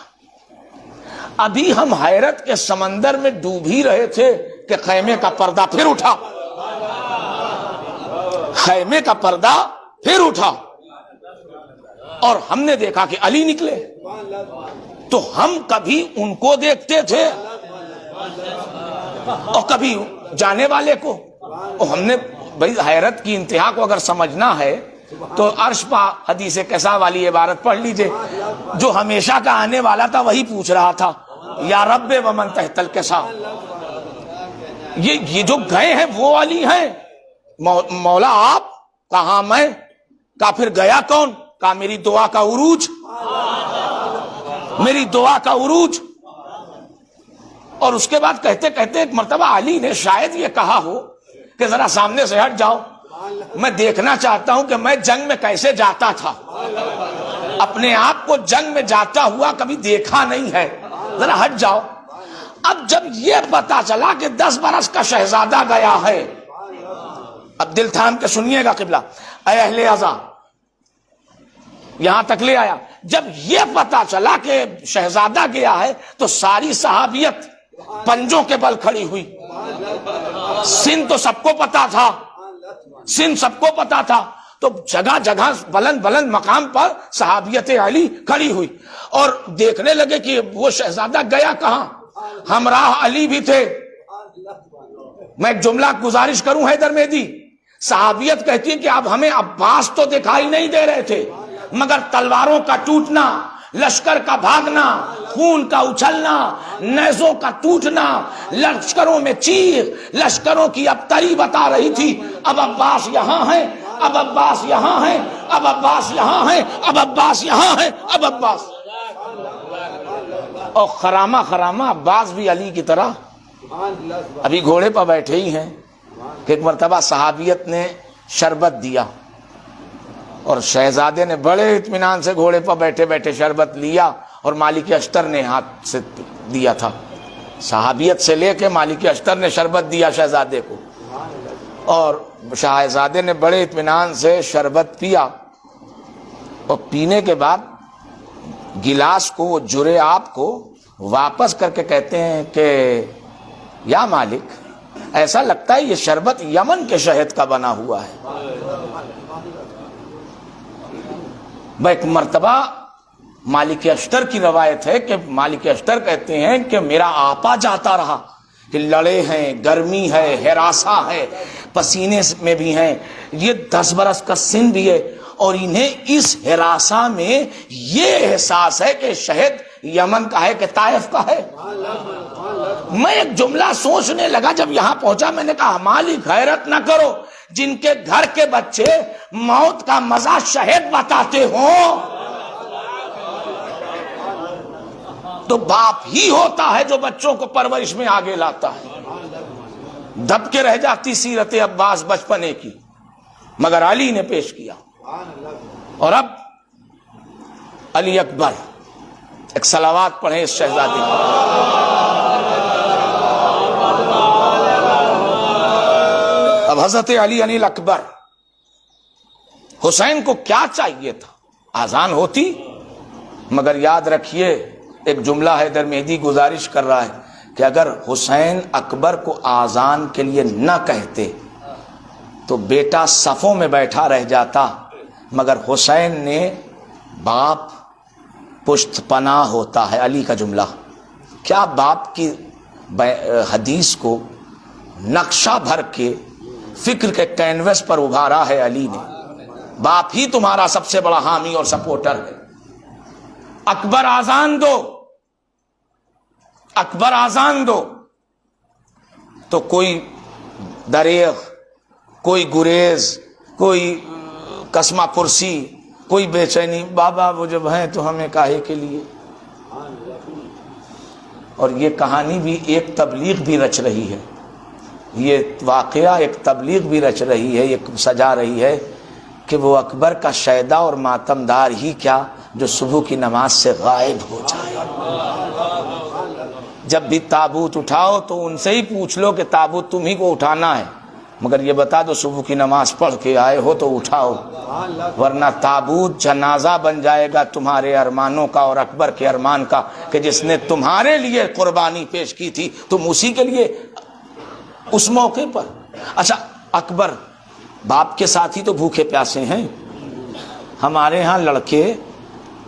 Speaker 3: ابھی ہم حیرت کے سمندر میں ڈوب ہی رہے تھے کہ خیمے کا پردہ پھر اٹھا. خیمے کا پردہ پھر اٹھا اور ہم نے دیکھا کہ علی نکلے. تو ہم کبھی ان کو دیکھتے تھے اور کبھی جانے والے کو. اور ہم نے بھائی حیرت کی انتہا کو اگر سمجھنا ہے تو عرش پا حدیث کسا والی عبارت پڑھ لیجئے. جو ہمیشہ کا آنے والا تھا وہی پوچھ رہا تھا یا رب ومن تحت الکسا. یہ جو گئے ہیں وہ علی ہیں. مولا آپ کہاں؟ میں کہا پھر گیا کون؟ کہا میری دعا کا عروج، میری دعا کا عروج. اور اس کے بعد کہتے کہتے ایک مرتبہ علی نے شاید یہ کہا ہو کہ ذرا سامنے سے ہٹ جاؤ، میں دیکھنا چاہتا ہوں کہ میں جنگ میں کیسے جاتا تھا. اپنے آپ کو جنگ میں جاتا ہوا کبھی دیکھا نہیں ہے، ذرا ہٹ جاؤ. اب جب یہ پتا چلا کہ 10 برس کا شہزادہ گیا ہے، اب دل تھام کے سنیے گا قبلہ، اے اہل عزا، یہاں تک لے آیا. جب یہ پتا چلا کہ شہزادہ گیا ہے تو ساری صحابیت پنجوں کے بل کھڑی ہوئی. سن تو سب کو پتا تھا، سن سب کو پتا تھا، تو جگہ جگہ بلند بلند مقام پر صحابیت علی کھڑی ہوئی اور دیکھنے لگے کہ وہ شہزادہ گیا کہاں. ہمراہ علی بھی تھے. میں ایک جملہ گزارش کروں حیدر مہدی، صحابیت کہتی ہے کہ اب ہمیں عباس تو دکھائی نہیں دے رہے تھے، مگر تلواروں کا ٹوٹنا، لشکر کا بھاگنا، خون کا اچھلنا، نیزوں کا ٹوٹنا، لشکروں میں چیخ، لشکروں کی ابتری بتا رہی تھی اب عباس یہاں ہیں، اب عباس یہاں ہیں، اب عباس یہاں ہیں، اب عباس یہاں ہیں، اب عباس. اور خرامہ خرامہ عباس بھی علی کی طرح ابھی گھوڑے پر بیٹھے ہی ہیں کہ ایک مرتبہ صحابیت نے شربت دیا اور شہزادے نے بڑے اطمینان سے گھوڑے پر بیٹھے بیٹھے شربت لیا اور مالک اشتر نے ہاتھ سے دیا تھا. صحابیت سے لے کے مالک اشتر نے شربت دیا شہزادے کو اور شہزادے نے بڑے اطمینان سے شربت پیا اور پینے کے بعد گلاس کو، جرے آپ کو واپس کر کے کہتے ہیں کہ یا مالک، ایسا لگتا ہے یہ شربت یمن کے شہد کا بنا ہوا ہے. ایک مرتبہ مالک اشتر کی روایت ہے کہ مالک اشتر کہتے ہیں کہ میرا آپا جاتا رہا کہ لڑے ہیں، گرمی ہے، ہراساں ہے، پسینے میں بھی ہیں، یہ 10 برس کا سن بھی ہے اور انہیں اس ہراساں میں یہ احساس ہے کہ شہد یمن کا ہے کہ طائف کا ہے. میں ایک جملہ سوچنے لگا جب یہاں پہنچا، میں نے کہا مالک حیرت نہ کرو، جن کے گھر کے بچے موت کا مزہ شہد بتاتے ہوں تو باپ ہی ہوتا ہے جو بچوں کو پرورش میں آگے لاتا ہے. دب کے رہ جاتی سیرت عباس بچپنے کی، مگر علی نے پیش کیا. اور اب علی اکبر، ایک صلوات پڑھیں اس شہزادے کی. اب حضرت علی اکبر، حسین کو کیا چاہیے تھا؟ آزان ہوتی، مگر یاد رکھیے ایک جملہ حیدر مہدی گزارش کر رہا ہے کہ اگر حسین اکبر کو آزان کے لیے نہ کہتے تو بیٹا صفوں میں بیٹھا رہ جاتا، مگر حسین نے باپ پشت پناہ ہوتا ہے. علی کا جملہ کیا باپ کی حدیث کو نقشہ بھر کے فکر کے کینوس پر ابھارا ہے علی نے. باپ ہی تمہارا سب سے بڑا حامی اور سپورٹر ہے. اکبر آزان دو، اکبر آزان دو، تو کوئی دریغ، کوئی گریز، کوئی قسمہ پرسی، کوئی بے چینی، بابا وہ جب ہیں تو ہمیں کاہے کے لیے. اور یہ کہانی بھی ایک تبلیغ بھی رچ رہی ہے، یہ واقعہ ایک تبلیغ بھی رچ رہی ہے، ایک سجا رہی ہے کہ وہ اکبر کا شیدا اور ماتمدار ہی کیا جو صبح کی نماز سے غائب ہو جائے. جب بھی تابوت اٹھاؤ تو ان سے ہی پوچھ لو کہ تابوت تم ہی کو اٹھانا ہے، مگر یہ بتا دو صبح کی نماز پڑھ کے آئے ہو تو اٹھاؤ، ورنہ تابوت جنازہ بن جائے گا تمہارے ارمانوں کا اور اکبر کے ارمان کا کہ جس نے تمہارے لیے قربانی پیش کی تھی تم اسی کے لیے اس موقع پر. اچھا، اکبر باپ کے ساتھ ہی تو بھوکے پیاسے ہیں. ہمارے ہاں لڑکے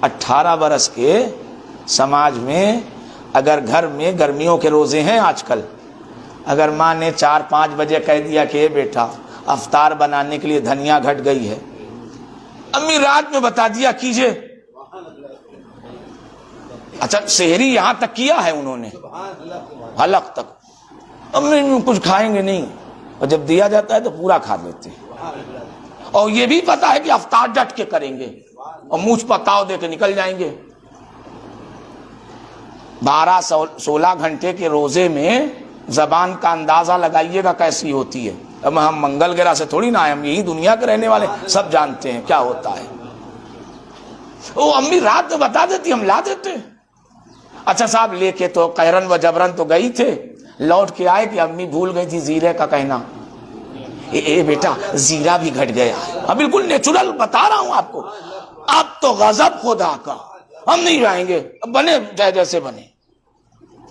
Speaker 3: 18 برس کے سماج میں اگر گھر میں گرمیوں کے روزے ہیں آج کل، اگر ماں نے 4-5 بجے کہہ دیا کہ اے بیٹا افطار بنانے کے لیے دھنیا گھٹ گئی ہے، امی رات میں بتا دیا کیجئے. اچھا، سحری یہاں تک کیا ہے انہوں نے، حلق تک. امی کچھ کھائیں گے نہیں، اور جب دیا جاتا ہے تو پورا کھا لیتے ہیں. اور یہ بھی پتا ہے کہ افطار ڈٹ کے کریں گے اور منہ پتاؤ دے کے نکل جائیں گے. 12-16 گھنٹے کے روزے میں زبان کا اندازہ لگائیے گا کیسی ہوتی ہے. اب ہم منگل گرہ سے تھوڑی نہ آئے، ہم یہی دنیا کے رہنے والے سب جانتے ہیں کیا ہوتا ہے. وہ امی رات میں بتا دیتی، ہم لا دیتے. اچھا صاحب، لے کے تو قہرن و جبرن تو گئی تھے، لوٹ کے آئے کہ امی بھول گئی تھی زیرے کا کہنا. اے بیٹا زیرہ بھی گھٹ گیا ہے. اب بالکل نیچرل بتا رہا ہوں آپ کو. اب تو غضب خدا کا، ہم نہیں رہیں گے، بنے جیسے بنے.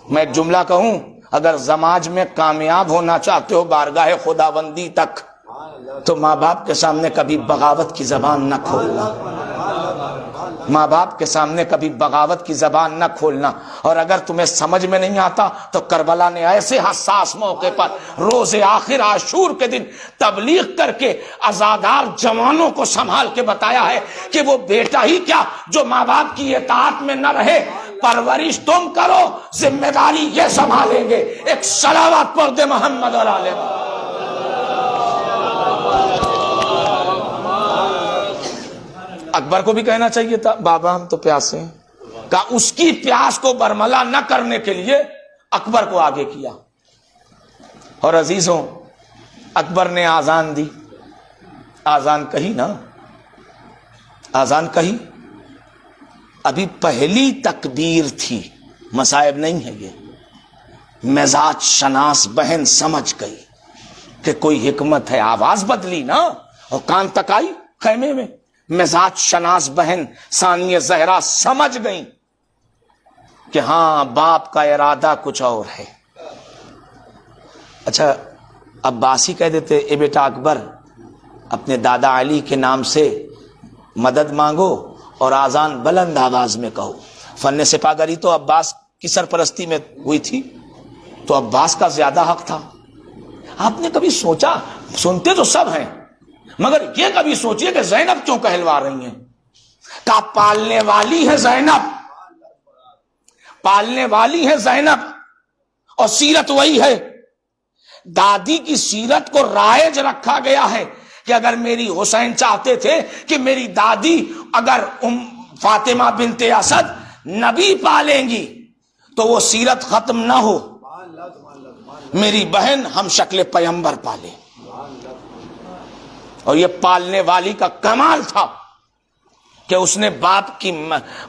Speaker 3: میں ایک جملہ کہوں، اگر سماج میں کامیاب ہونا چاہتے ہو بارگاہ خداوندی تک، تو ماں باپ کے سامنے کبھی بغاوت کی زبان نہ کھولنا. ماں باپ کے سامنے کبھی بغاوت کی زبان نہ کھولنا. اور اگر تمہیں سمجھ میں نہیں آتا تو کربلا نے ایسے حساس موقع پر روز آخر عاشور کے دن تبلیغ کر کے عزادار جوانوں کو سنبھال کے بتایا ہے کہ وہ بیٹا ہی کیا جو ماں باپ کی اطاعت میں نہ رہے، پرورش تم کرو، ذمہ داری یہ سنبھالیں گے. ایک صلوات پڑھ دے محمد اور آل محمد. اکبر کو بھی کہنا چاہیے تھا بابا ہم تو پیاسے ہیں. کہا اس کی پیاس کو برملا نہ کرنے کے لیے اکبر کو آگے کیا. اور عزیزوں، اکبر نے آذان دی. آذان کہی نا، آذان کہی. ابھی پہلی تکبیر تھی، مصائب نہیں ہے یہ. مزاج شناس بہن سمجھ گئی کہ کوئی حکمت ہے. آواز بدلی نا اور کان تک آئی خیمے میں. مزاج شناس بہن ثانیہ زہرا سمجھ گئیں کہ ہاں باپ کا ارادہ کچھ اور ہے. اچھا عباسی کہہ دیتے اے بیٹا اکبر اپنے دادا علی کے نام سے مدد مانگو اور آذان بلند آواز میں کہو. فن سپاہگری تو عباس کی سرپرستی میں ہوئی تھی، تو عباس کا زیادہ حق تھا. آپ نے کبھی سوچا، سنتے تو سب ہیں مگر یہ کبھی سوچیے کہ زینب کیوں کہلوا رہی ہیں؟ کہ پالنے والی ہے زینب، پالنے والی ہے زینب، اور سیرت وہی ہے. دادی کی سیرت کو رائج رکھا گیا ہے کہ اگر میری حسین چاہتے تھے کہ میری دادی اگر فاطمہ بنت اسد نبی پالیں گی تو وہ سیرت ختم نہ ہو، میری بہن ہم شکل پیغمبر پالے. اور یہ پالنے والی کا کمال تھا کہ اس نے باپ کی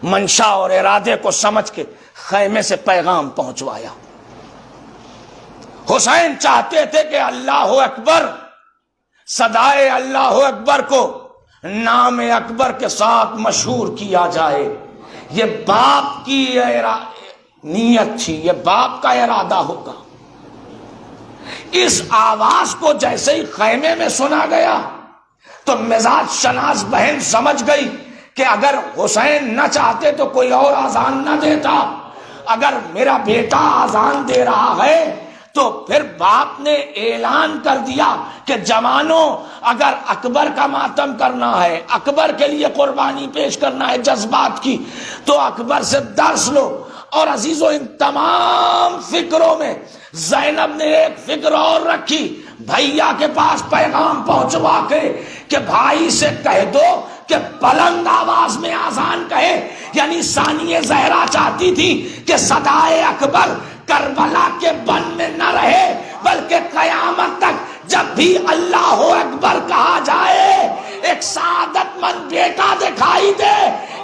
Speaker 3: منشا اور ارادے کو سمجھ کے خیمے سے پیغام پہنچوایا. حسین چاہتے تھے کہ اللہ اکبر، صدائے اللہ اکبر کو نام اکبر کے ساتھ مشہور کیا جائے. یہ باپ کی نیت تھی، یہ باپ کا ارادہ ہوگا. اس آواز کو جیسے ہی خیمے میں سنا گیا تو مزاج شناس بہن سمجھ گئی کہ اگر حسین نہ چاہتے تو کوئی اور آذان نہ دیتا. اگر میرا بیٹا آذان دے رہا ہے تو پھر باپ نے اعلان کر دیا کہ جوانوں اگر اکبر کا ماتم کرنا ہے، اکبر کے لیے قربانی پیش کرنا ہے جذبات کی، تو اکبر سے درس لو. اور عزیزوں، ان تمام فکروں میں زینب نے ایک فکر اور رکھی، بھیا کے پاس پیغام پہنچوا کے کہ بھائی سے کہہ دو کہ بلند آواز میں آذان کہے. یعنی ثانیہ زہرا چاہتی تھی کہ صدائے اکبر کربلا کے بن میں نہ رہے بلکہ قیامت تک جب بھی اللہ اکبر کہا جائے ایک سعادت مند بیٹا دکھائی دے،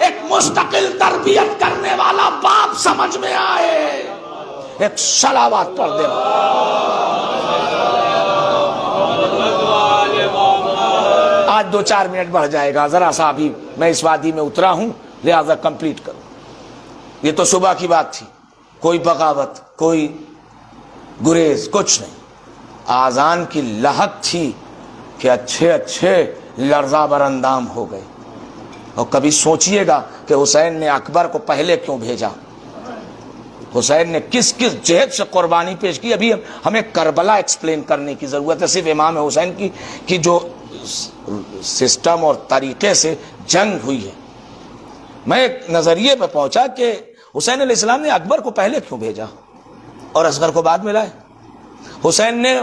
Speaker 3: ایک مستقل تربیت کرنے والا باپ سمجھ میں آئے. ایک صلوات پڑھ دے. آج 2-4 منٹ بڑھ جائے گا، ذرا سا ابھی میں اس وادی میں اترا ہوں لہذا کمپلیٹ کروں. یہ تو صبح کی بات تھی، کوئی بغاوت، کوئی گریز، کچھ نہیں. آذان کی لہت تھی کہ اچھے اچھے لرزہ بر اندام ہو گئے. اور کبھی سوچئے گا کہ حسین نے اکبر کو پہلے کیوں بھیجا، حسین نے کس کس جہد سے قربانی پیش کی. ابھی ہمیں کربلا ایکسپلین کرنے کی ضرورت ہے. صرف امام حسین کی جو سسٹم اور طریقے سے جنگ ہوئی ہے. میں ایک نظریے پہ پہنچا کہ حسین علیہ السلام نے اکبر کو پہلے کیوں بھیجا اور اصغر کو بعد میں لائے. حسین نے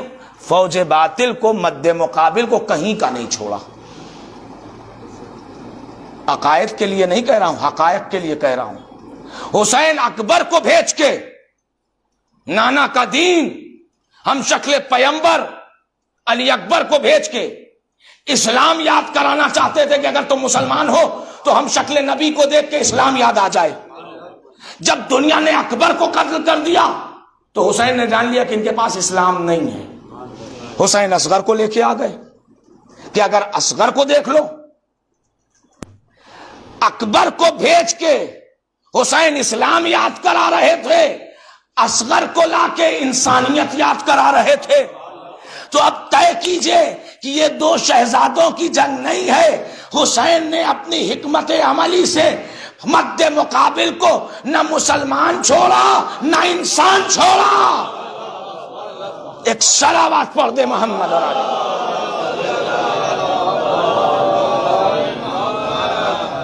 Speaker 3: فوج باطل کو مد مقابل کو کہیں کا نہیں چھوڑا. عقائد کے لیے نہیں کہہ رہا ہوں، حقائق کے لیے کہہ رہا ہوں. حسین اکبر کو بھیج کے نانا کا دین، ہم شکل پیغمبر علی اکبر کو بھیج کے اسلام یاد کرانا چاہتے تھے کہ اگر تم مسلمان ہو تو ہم شکل نبی کو دیکھ کے اسلام یاد آ جائے. جب دنیا نے اکبر کو قتل کر دیا تو حسین نے جان لیا کہ ان کے پاس اسلام نہیں ہے. حسین اصغر کو لے کے آ گئے کہ اگر اصغر کو دیکھ لو، اکبر کو بھیج کے حسین اسلام یاد کرا رہے تھے، اصغر کو لا کے انسانیت یاد کرا رہے تھے، تو اب طے کیجئے کہ یہ دو شہزادوں کی جنگ نہیں ہے۔ حسین نے اپنی حکمت عملی سے مد مقابل کو نہ مسلمان چھوڑا نہ انسان چھوڑا۔ ایک صلوات پڑھ دے محمد اور علی۔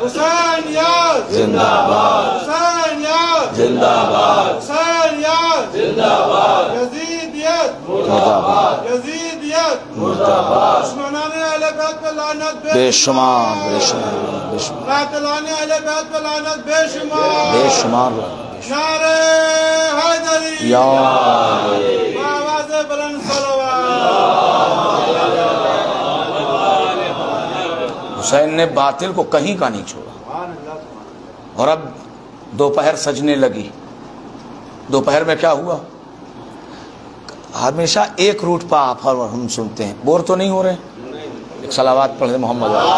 Speaker 4: حسین یاد
Speaker 3: زندہ باد،
Speaker 4: حسین یاد
Speaker 3: زندہ باد،
Speaker 4: حسین یاد
Speaker 3: زندہ باد،
Speaker 4: یزید یاد
Speaker 3: زندہ باد،
Speaker 4: یزید یاد
Speaker 3: زندہ باد،
Speaker 4: دشمنان اہل بیت پہ لعنت
Speaker 3: بے شمار، بے شمار، بے شمار،
Speaker 4: قاتلان اہل بیت پہ لعنت بے شمار،
Speaker 3: بے شمار،
Speaker 4: نعرہ حیدری،
Speaker 3: یا
Speaker 4: آواز بلند صلوات۔
Speaker 3: حسین نے باطل کو کہیں کا نہیں چھوڑا۔ اور اب دوپہر سجنے لگی۔ دوپہر میں کیا ہوا؟ ہمیشہ ایک روٹ پہ آپ اور ہم سنتے ہیں، بور تو نہیں ہو رہے؟ ایک صلوات پڑھ دیں محمد علی۔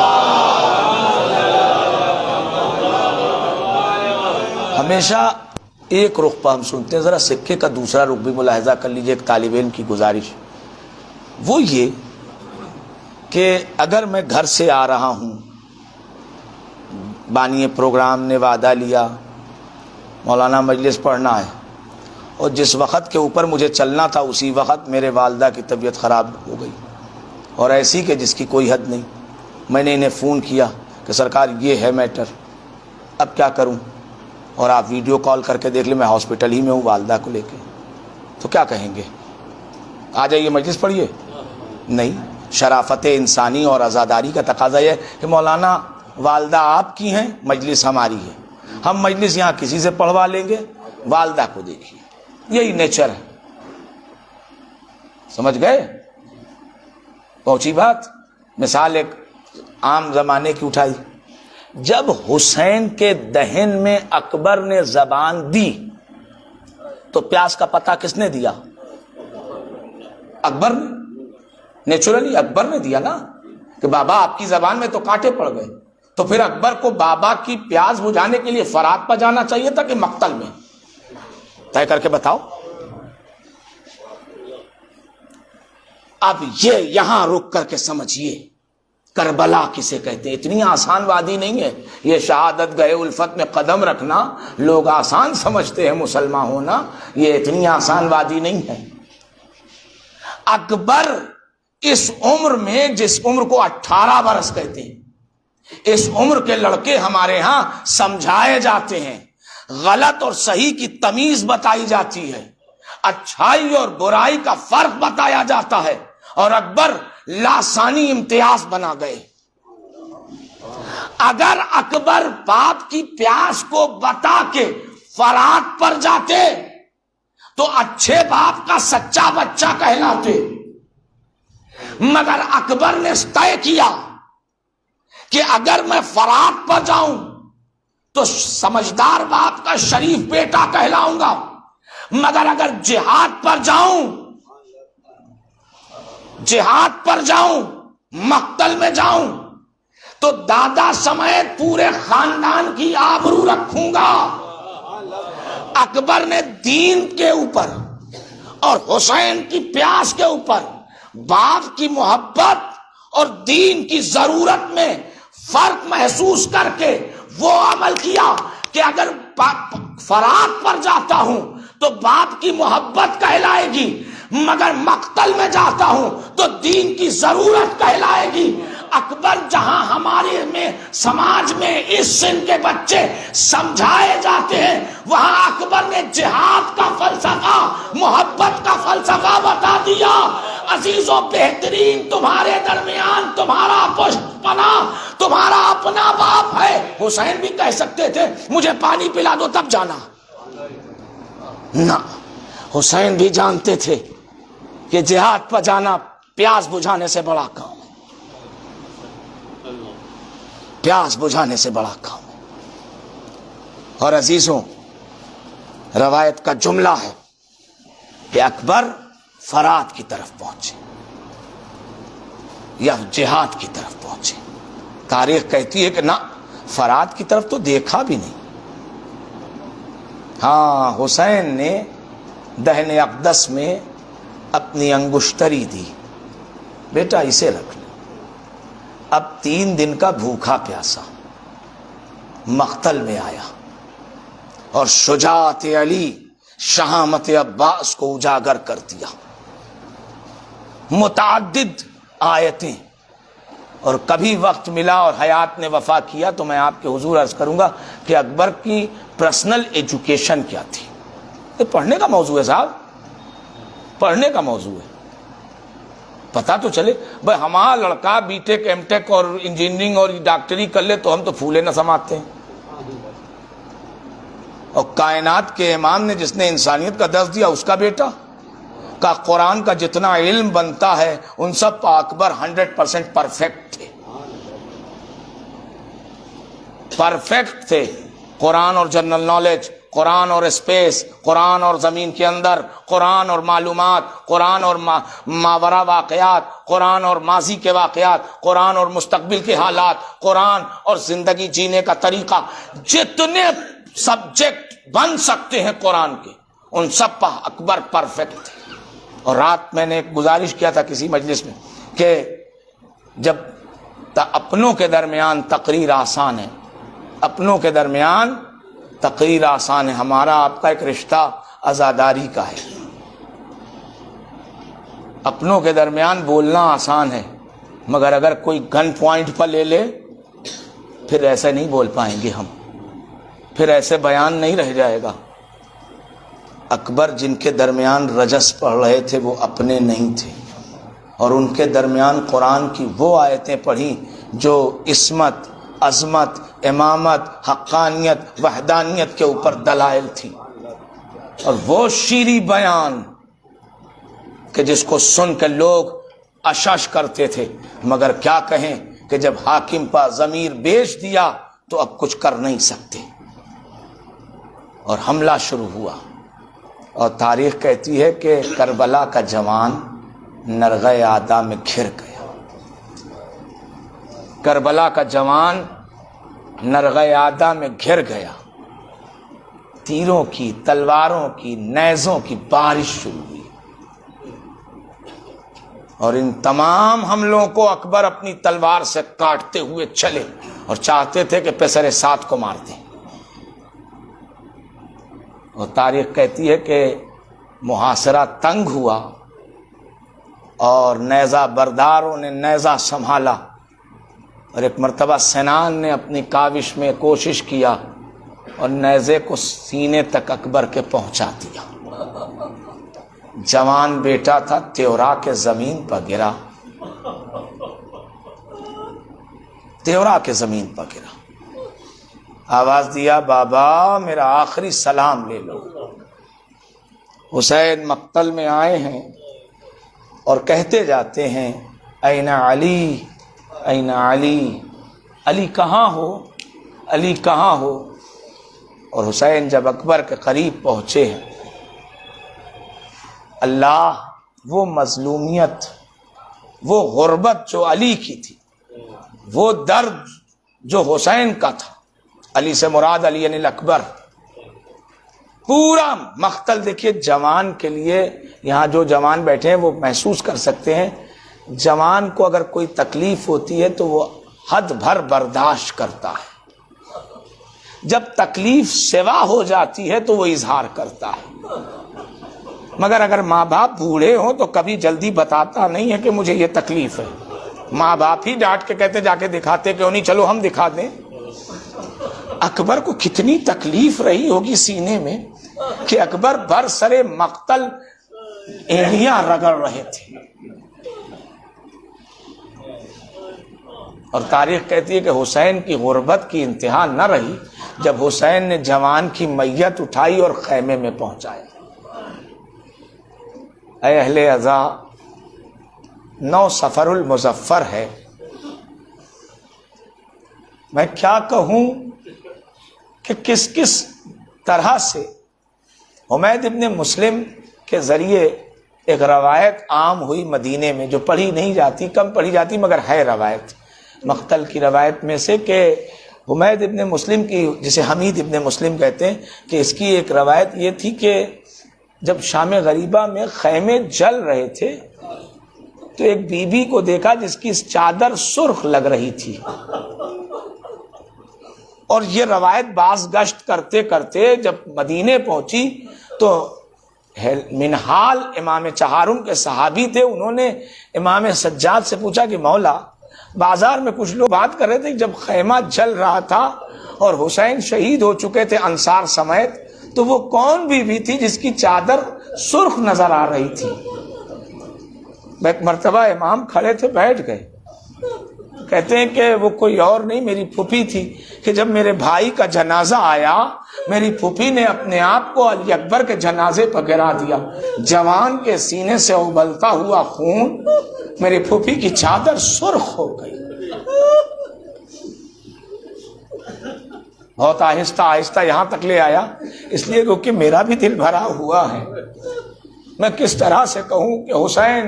Speaker 3: ہمیشہ ایک رخ پہ ہم سنتے ہیں، ذرا سکے کا دوسرا رخ بھی ملاحظہ کر لیجئے۔ ایک طالب علم کی گزارش وہ یہ کہ اگر میں گھر سے آ رہا ہوں، بانی پروگرام نے وعدہ لیا مولانا مجلس پڑھنا ہے، اور جس وقت کے اوپر مجھے چلنا تھا اسی وقت میرے والدہ کی طبیعت خراب ہو گئی، اور ایسی کہ جس کی کوئی حد نہیں۔ میں نے انہیں فون کیا کہ سرکار یہ ہے میٹر، اب کیا کروں؟ اور آپ ویڈیو کال کر کے دیکھ لیں، میں ہاسپٹل ہی میں ہوں والدہ کو لے کے، تو کیا کہیں گے؟ آ جائیے مجلس پڑھیے؟ نہیں، شرافت انسانی اور عزاداری کا تقاضا یہ ہے کہ مولانا والدہ آپ کی ہیں، مجلس ہماری ہے، ہم مجلس یہاں کسی سے پڑھوا لیں گے، والدہ کو دیکھیے، یہی نیچر ہے۔ سمجھ گئے؟ پہنچی بات؟ مثال ایک عام زمانے کی اٹھائی، جب حسین کے دہن میں اکبر نے زبان دی تو پیاس کا پتہ کس نے دیا؟ اکبر نے، نیچرلی اکبر نے دیا نا، کہ بابا آپ کی زبان میں تو کانٹے پڑ گئے۔ تو پھر اکبر کو بابا کی پیاس بجھانے کے لیے فرات پر جانا چاہیے تھا کہ مقتل میں؟ طے کر کے بتاؤ۔ اب یہ یہاں رک کر کے سمجھیے کربلا کسے کہتے ہیں۔ اتنی آسان وادی نہیں ہے یہ شہادت گئے الفت میں قدم رکھنا، لوگ آسان سمجھتے ہیں مسلمان ہونا، یہ اتنی آسان وادی نہیں ہے۔ اکبر اس عمر میں، جس عمر کو 18 برس کہتے ہیں، اس عمر کے لڑکے ہمارے ہاں سمجھائے جاتے ہیں، غلط اور صحیح کی تمیز بتائی جاتی ہے، اچھائی اور برائی کا فرق بتایا جاتا ہے، اور اکبر لاسانی امتیاز بنا گئے۔ اگر اکبر باپ کی پیاس کو بتا کے فرات پر جاتے تو اچھے باپ کا سچا بچہ کہلاتے، مگر اکبر نے طے کیا کہ اگر میں فرات پر جاؤں تو سمجھدار باپ کا شریف بیٹا کہلاؤں گا، مگر اگر جہاد پر جاؤں، جہاد پر جاؤں، مقتل میں جاؤں تو دادا سمیت پورے خاندان کی آبرو رکھوں گا۔ اکبر نے دین کے اوپر اور حسین کی پیاس کے اوپر باپ کی محبت اور دین کی ضرورت میں فرق محسوس کر کے وہ عمل کیا کہ اگر فرات پر جاتا ہوں تو باپ کی محبت کہلائے گی، مگر مقتل میں جاتا ہوں تو دین کی ضرورت کہلائے گی۔ اکبر جہاں ہمارے میں سماج میں اس سن کے بچے سمجھائے جاتے ہیں، وہاں اکبر نے جہاد کا فلسفہ، محبت کا فلسفہ بتا دیا۔ عزیزوں، بہترین تمہارے درمیان تمہارا پشت پناہ تمہارا اپنا باپ ہے۔ حسین بھی کہہ سکتے تھے مجھے پانی پلا دو تب جانا، نہ، حسین بھی جانتے تھے کہ جہاد پر جانا پیاس بجھانے سے بڑا کام، پیاس بجھانے سے بڑا کام۔ اور عزیزوں، روایت کا جملہ ہے کہ اکبر فرات کی طرف پہنچے، یا جہاد کی طرف پہنچے. تاریخ کہتی ہے کہ نہ، فرات کی طرف تو دیکھا بھی نہیں. ہاں، حسین نے دہن اقدس میں اپنی انگشتری دی، بیٹا اسے رکھ لو. اب 3 دن کا بھوکا پیاسا مقتل میں آیا اور شجاعت علی، شہامت عباس کو اجاگر کر دیا. متعدد آیتیں. اور کبھی وقت ملا اور حیات نے وفا کیا تو میں آپ کے حضور عرض کروں گا کہ اکبر کی پرسنل ایجوکیشن کیا تھی. یہ پڑھنے کا موضوع ہے صاحب، پڑھنے کا موضوع ہے. پتا تو چلے بھائی ہمارا لڑکا بی ٹیک ایم ٹیک اور انجینئرنگ اور ڈاکٹری کر لے تو ہم تو پھولے نہ سماتے ہیں. اور کائنات کے امام نے جس نے انسانیت کا درس دیا، اس کا بیٹا کا قرآن کا جتنا علم بنتا ہے ان سب پر اکبر 100% پرفیکٹ تھے. پرفیکٹ تھے. قرآن اور جنرل نالج، قرآن اور اسپیس، قرآن اور زمین کے اندر، قرآن اور معلومات، قرآن اور ماورا واقعات، قرآن اور ماضی کے واقعات، قرآن اور مستقبل کے حالات، قرآن اور زندگی جینے کا طریقہ. جتنے سبجیکٹ بن سکتے ہیں قرآن کے ان سب پر اکبر پرفیکٹ تھے. اور رات میں نے ایک گزارش کیا تھا کسی مجلس میں کہ جب اپنوں کے درمیان تقریر آسان ہے، اپنوں کے درمیان تقریر آسان ہے، ہمارا آپ کا ایک رشتہ عزاداری کا ہے. اپنوں کے درمیان بولنا آسان ہے، مگر اگر کوئی گن پوائنٹ پر لے لے پھر ایسے نہیں بول پائیں گے ہم، پھر ایسے بیان نہیں رہ جائے گا. اکبر جن کے درمیان رجس پڑھ رہے تھے وہ اپنے نہیں تھے، اور ان کے درمیان قرآن کی وہ آیتیں پڑھی جو عصمت، عظمت، امامت، حقانیت، وحدانیت کے اوپر دلائل تھی. اور وہ شیریں بیان کہ جس کو سن کے لوگ اشش کرتے تھے، مگر کیا کہیں کہ جب حاکم پر ضمیر بیچ دیا تو اب کچھ کر نہیں سکتے. اور حملہ شروع ہوا. اور تاریخ کہتی ہے کہ کربلا کا جوان نرغہ آدھا میں گھر گیا. کربلا کا جوان نرغہ آدھا میں گھر گیا. تیروں کی، تلواروں کی، نیزوں کی بارش شروع ہوئی. اور ان تمام حملوں کو اکبر اپنی تلوار سے کاٹتے ہوئے چلے اور چاہتے تھے کہ پیسر سات کو مار دیں. اور تاریخ کہتی ہے کہ محاصرہ تنگ ہوا اور نیزہ برداروں نے نیزہ سنبھالا. اور ایک مرتبہ سنان نے اپنی کاوش میں کوشش کیا اور نیزے کو سینے تک اکبر کے پہنچا دیا. جوان بیٹا تھا، تیورا کے زمین پر گرا، تیورا کے زمین پر گرا. آواز دیا، بابا میرا آخری سلام لے لو. حسین مقتل میں آئے ہیں اور کہتے جاتے ہیں این علی، این علی، علی کہاں ہو، علی کہاں ہو. اور حسین جب اکبر کے قریب پہنچے ہیں، اللہ وہ مظلومیت، وہ غربت جو علی کی تھی، وہ درد جو حسین کا تھا، علی سے مراد علی یعنی اکبر، پورا مقتل. دیکھیے جوان کے لیے، یہاں جو جوان بیٹھے ہیں وہ محسوس کر سکتے ہیں، جوان کو اگر کوئی تکلیف ہوتی ہے تو وہ حد بھر برداشت کرتا ہے، جب تکلیف سوا ہو جاتی ہے تو وہ اظہار کرتا ہے. مگر اگر ماں باپ بوڑھے ہوں تو کبھی جلدی بتاتا نہیں ہے کہ مجھے یہ تکلیف ہے. ماں باپ ہی ڈانٹ کے کہتے جا کے دکھاتے کیوں نہیں، چلو ہم دکھا دیں. اکبر کو کتنی تکلیف رہی ہوگی سینے میں کہ اکبر بر سرے مقتل اینیاں رگڑ رہے تھے. اور تاریخ کہتی ہے کہ حسین کی غربت کی انتہا نہ رہی جب حسین نے جوان کی میت اٹھائی اور خیمے میں پہنچایا. اے اہل عزا، 9 صفر المظفر ہے. میں کیا کہوں کہ کس کس طرح سے حمید ابن مسلم کے ذریعے ایک روایت عام ہوئی مدینے میں جو پڑھی نہیں جاتی، کم پڑھی جاتی، مگر ہے روایت مقتل کی روایت میں سے، کہ حمید ابن مسلم کی، جسے حمید ابن مسلم کہتے ہیں، کہ اس کی ایک روایت یہ تھی کہ جب شام غریبہ میں خیمے جل رہے تھے تو ایک بی بی کو دیکھا جس کی چادر سرخ لگ رہی تھی، اور یہ روایت باز گشت کرتے کرتے جب مدینے پہنچی تو منحال امام چہارم کے صحابی تھے، انہوں نے امام سجاد سے پوچھا کہ مولا، بازار میں کچھ لوگ بات کر رہے تھے جب خیمہ جل رہا تھا اور حسین شہید ہو چکے تھے انصار سمیت، تو وہ کون بیوی تھی جس کی چادر سرخ نظر آ رہی تھی؟ ایک مرتبہ امام کھڑے تھے، بیٹھ گئے، کہتے ہیں کہ وہ کوئی اور نہیں، میری پھوپھی تھی، کہ جب میرے بھائی کا جنازہ آیا میری پھوپھی نے اپنے آپ کو علی اکبر کے جنازے پر گرا دیا، جوان کے سینے سے ابلتا ہوا خون میری پھوپھی کی چادر سرخ ہو گئی۔ بہت آہستہ آہستہ یہاں تک لے آیا، اس لیے کیونکہ میرا بھی دل بھرا ہوا ہے۔ میں کس طرح سے کہوں کہ حسین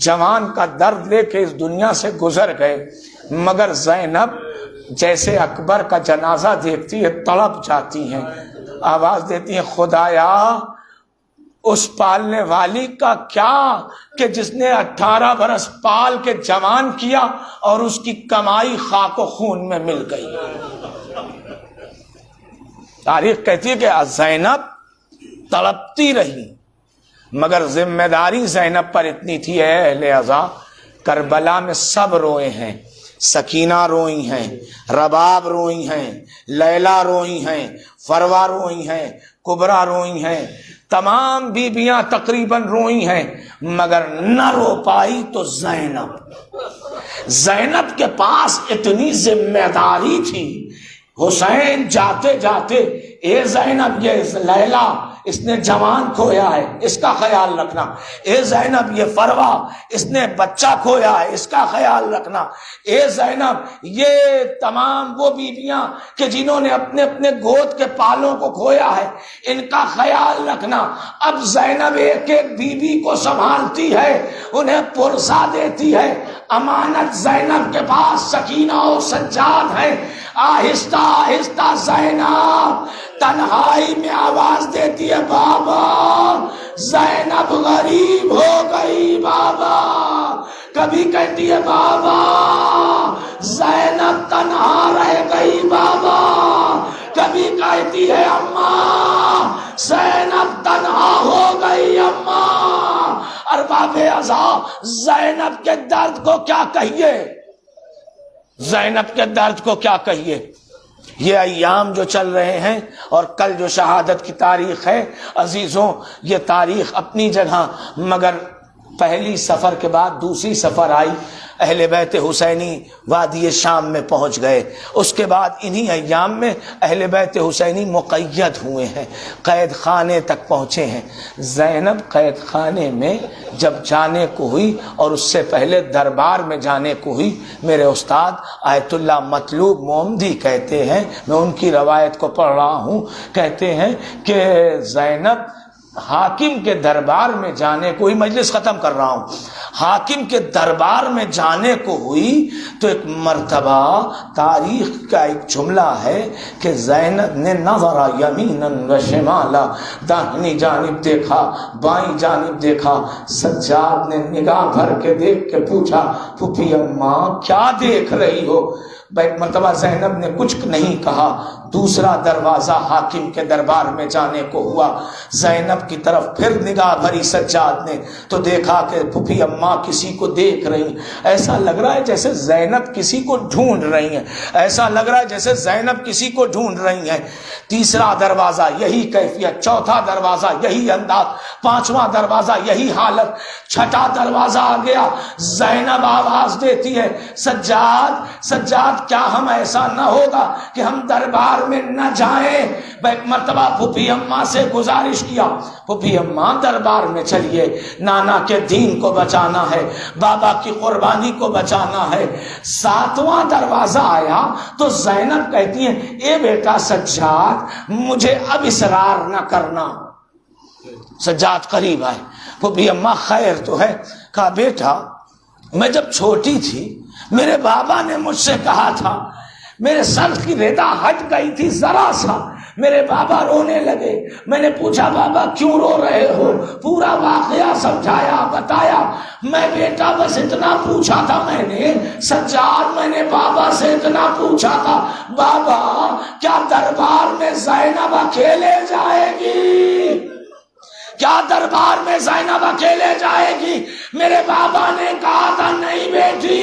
Speaker 3: جوان کا درد لے کے اس دنیا سے گزر گئے، مگر زینب جیسے اکبر کا جنازہ دیکھتی ہے تڑپ جاتی ہیں، آواز دیتی ہیں خدایا اس پالنے والی کا کیا کہ جس نے 18 برس پال کے جوان کیا اور اس کی کمائی خاک و خون میں مل گئی۔ تاریخ کہتی ہے کہ زینب تڑپتی رہی، مگر ذمہ داری زینب پر اتنی تھی، اے اہل عزا، کربلا میں سب روئے ہیں، سکینہ روئی ہیں، رباب روئی ہیں، لیلا روئی ہیں، فروا روئی ہیں، کبرا روئی ہیں، تمام بیبیاں تقریباً روئی ہیں، مگر نہ رو پائی تو زینب کے پاس اتنی ذمہ داری تھی۔ حسین جاتے جاتے، اے زینب یہ لیلا اس نے جوان کھویا ہے، اس کا خیال رکھنا، اے زینب یہ فروا اس نے بچہ کھویا ہے، اس کا خیال رکھنا، اے زینب یہ تمام وہ بیویاں کہ جنہوں نے اپنے اپنے گود کے پالوں کو کھویا ہے، ان کا خیال رکھنا۔ اب زینب ایک ایک بیوی کو سنبھالتی ہے، انہیں پرسا دیتی ہے، امانت زینب کے پاس سکینہ اور سجاد ہے۔ آہستہ آہستہ زینب تنہائی میں آواز دیتی ہے، بابا زینب غریب ہو گئی بابا، کبھی کہتی ہے بابا زینب تنہا رہ گئی بابا، کبھی کہتی ہے اماں زینب تنہا ہو گئی اماں۔ ارباب عزا زینب کے درد کو کیا کہیے، زینب کے درد کو کیا کہیے۔ یہ ایام جو چل رہے ہیں اور کل جو شہادت کی تاریخ ہے عزیزوں، یہ تاریخ اپنی جگہ، مگر پہلی سفر کے بعد دوسری سفر آئی، اہل بیت حسینی وادی شام میں پہنچ گئے، اس کے بعد انہی ایام میں اہل بیت حسینی مقید ہوئے ہیں، قید خانے تک پہنچے ہیں۔ زینب قید خانے میں جب جانے کو ہوئی اور اس سے پہلے دربار میں جانے کو ہوئی، میرے استاد آیت اللہ مطلوب محمدی کہتے ہیں، میں ان کی روایت کو پڑھ رہا ہوں، کہتے ہیں کہ زینب حاکم کے دربار میں جانے کو ہوئی، مجلس ختم کر رہا ہوں، حاکم کے دربار میں جانے کو ہوئی تو ایک مرتبہ تاریخ کا ایک جملہ ہے کہ زینب نے نظر یمیناً و شمالا، داہنی جانب دیکھا بائیں جانب دیکھا، سجاد نے نگاہ بھر کے دیکھ کے پوچھا پھوپھی اماں کیا دیکھ رہی ہو؟ ایک مرتبہ زینب نے کچھ نہیں کہا، دوسرا دروازہ حاکم کے دربار میں جانے کو ہوا، زینب کی طرف پھر نگاہ بھری سجاد نے تو دیکھا کہ پھوپھی اماں کسی کو دیکھ رہی، ایسا لگ رہا ہے جیسے زینب کسی کو ڈھونڈ رہی ہیں، ایسا لگ رہا ہے جیسے زینب کسی کو ڈھونڈ رہی ہیں۔ تیسرا دروازہ یہی کیفیت، چوتھا دروازہ یہی انداز، پانچواں دروازہ یہی حالت، چھٹا دروازہ آ گیا، زینب آواز دیتی ہے سجاد سجاد کیا ہم ایسا نہ ہوگا کہ ہم دربار میں نہ جائیں؟ ایک مرتبہ پھوپھی اماں سے گزارش کیا، پھوپھی اماں دربار میں چلیے، نانا کے دین کو بچانا ہے، بابا کی قربانی کو بچانا ہے۔ ساتواں دروازہ آیا تو زینب کہتی ہیں اے بیٹا سجاد مجھے اب اصرار نہ کرنا۔ سجاد قریب آئے، پھوپھی اماں خیر تو ہے؟ کہا بیٹا میں جب چھوٹی تھی میرے بابا نے مجھ سے کہا تھا، میرے سر کی ردا ہٹ گئی تھی ذرا سا، میرے بابا رونے لگے، میں نے پوچھا بابا کیوں رو رہے ہو؟ پورا واقعہ سمجھایا بتایا، میں بیٹا بس اتنا پوچھا تھا میں نے سجاد، میں نے بابا سے اتنا پوچھا تھا بابا کیا دربار میں زینب اکیلے جائے گی؟ کیا دربار میں زینب اکیلے جائے گی؟ میرے بابا نے کہا تھا نہیں بیٹی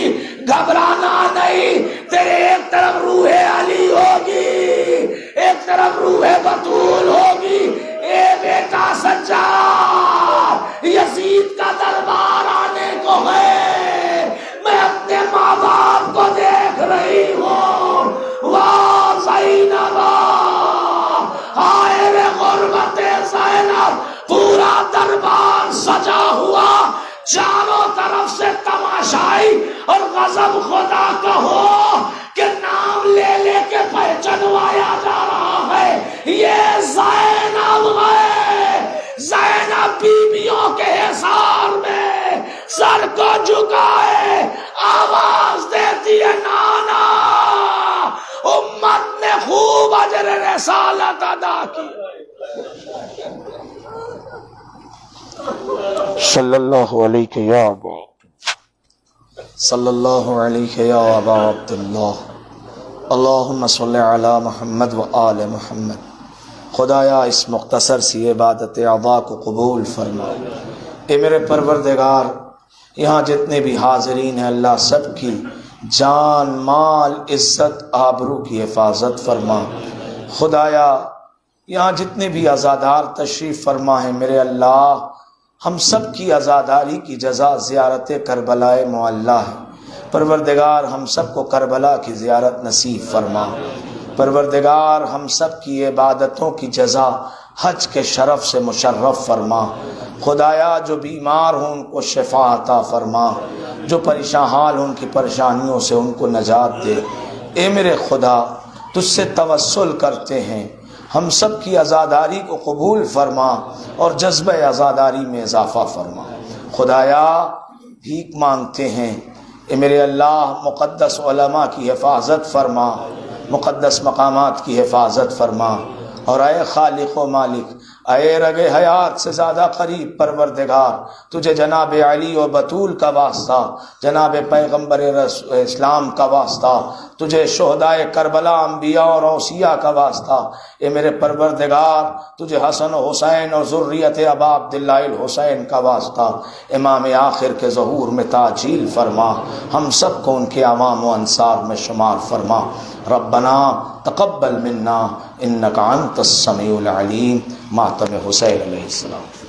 Speaker 3: گھبرانا نہیں، تیرے ایک طرف روح علی ہوگی ایک طرف روح بطول ہوگی۔ اے بیٹا سجاد یزید کا دربار آنے کو ہے، میں اپنے ماں باپ کو دیکھ رہی ہوں، واہ زینب ہائے رے غربت زینب، پورا دربار سجا ہوا، چاروں طرف سے تماشائی اور غضب خدا کا ہو کہ نام لے لے کے پہچنوایا جا رہا ہے یہ زینب ہے۔ زینب بیویوں کے حصار میں سر کو جھکائے آواز دیتی ہے نانا، امت نے خوب اجر رسالت ادا کی۔ صلی اللہ علیہ یا ابا صلی اللہ علیہ یا ابا عبداللہ، اللہم صلی علی محمد و آل محمد۔ خدایا اس مختصر سی عبادت اعضاء کو قبول فرما۔ اے میرے پروردگار یہاں جتنے بھی حاضرین ہیں اللہ سب کی جان مال عزت آبرو کی حفاظت فرما۔ خدایا یہاں جتنے بھی عزادار تشریف فرما ہیں میرے اللہ ہم سب کی عزاداری کی جزا زیارت کربلا معلیٰ ہے۔ پروردگار ہم سب کو کربلا کی زیارت نصیب فرما۔ پروردگار ہم سب کی عبادتوں کی جزا حج کے شرف سے مشرف فرما۔ خدایا جو بیمار ہوں ان کو شفا عطا فرما، جو پریشان حال ان کی پریشانیوں سے ان کو نجات دے۔ اے میرے خدا تجھ سے توسل کرتے ہیں ہم سب کی عزاداری کو قبول فرما اور جذبہ عزاداری میں اضافہ فرما۔ خدایا بھیک مانگتے ہیں اے میرے اللہ مقدس علماء کی حفاظت فرما، مقدس مقامات کی حفاظت فرما، اور اے خالق و مالک اے رگ حیات سے زیادہ قریب پروردگار تجھے جناب علی و بطول کا واسطہ، جناب پیغمبر اسلام کا واسطہ، تجھے شہدائے کربلا انبیاء اور اوصیاء کا واسطہ، اے میرے پروردگار تجھے حسن و حسین اور ذریت ابا عبداللہ الحسین کا واسطہ، امام آخر کے ظہور میں تعجیل فرما، ہم سب کو ان کے عوام و انصار میں شمار فرما۔ ربنا تقبل منا انک انت السمیع العلیم۔ ماتم حسین علیہ السلام۔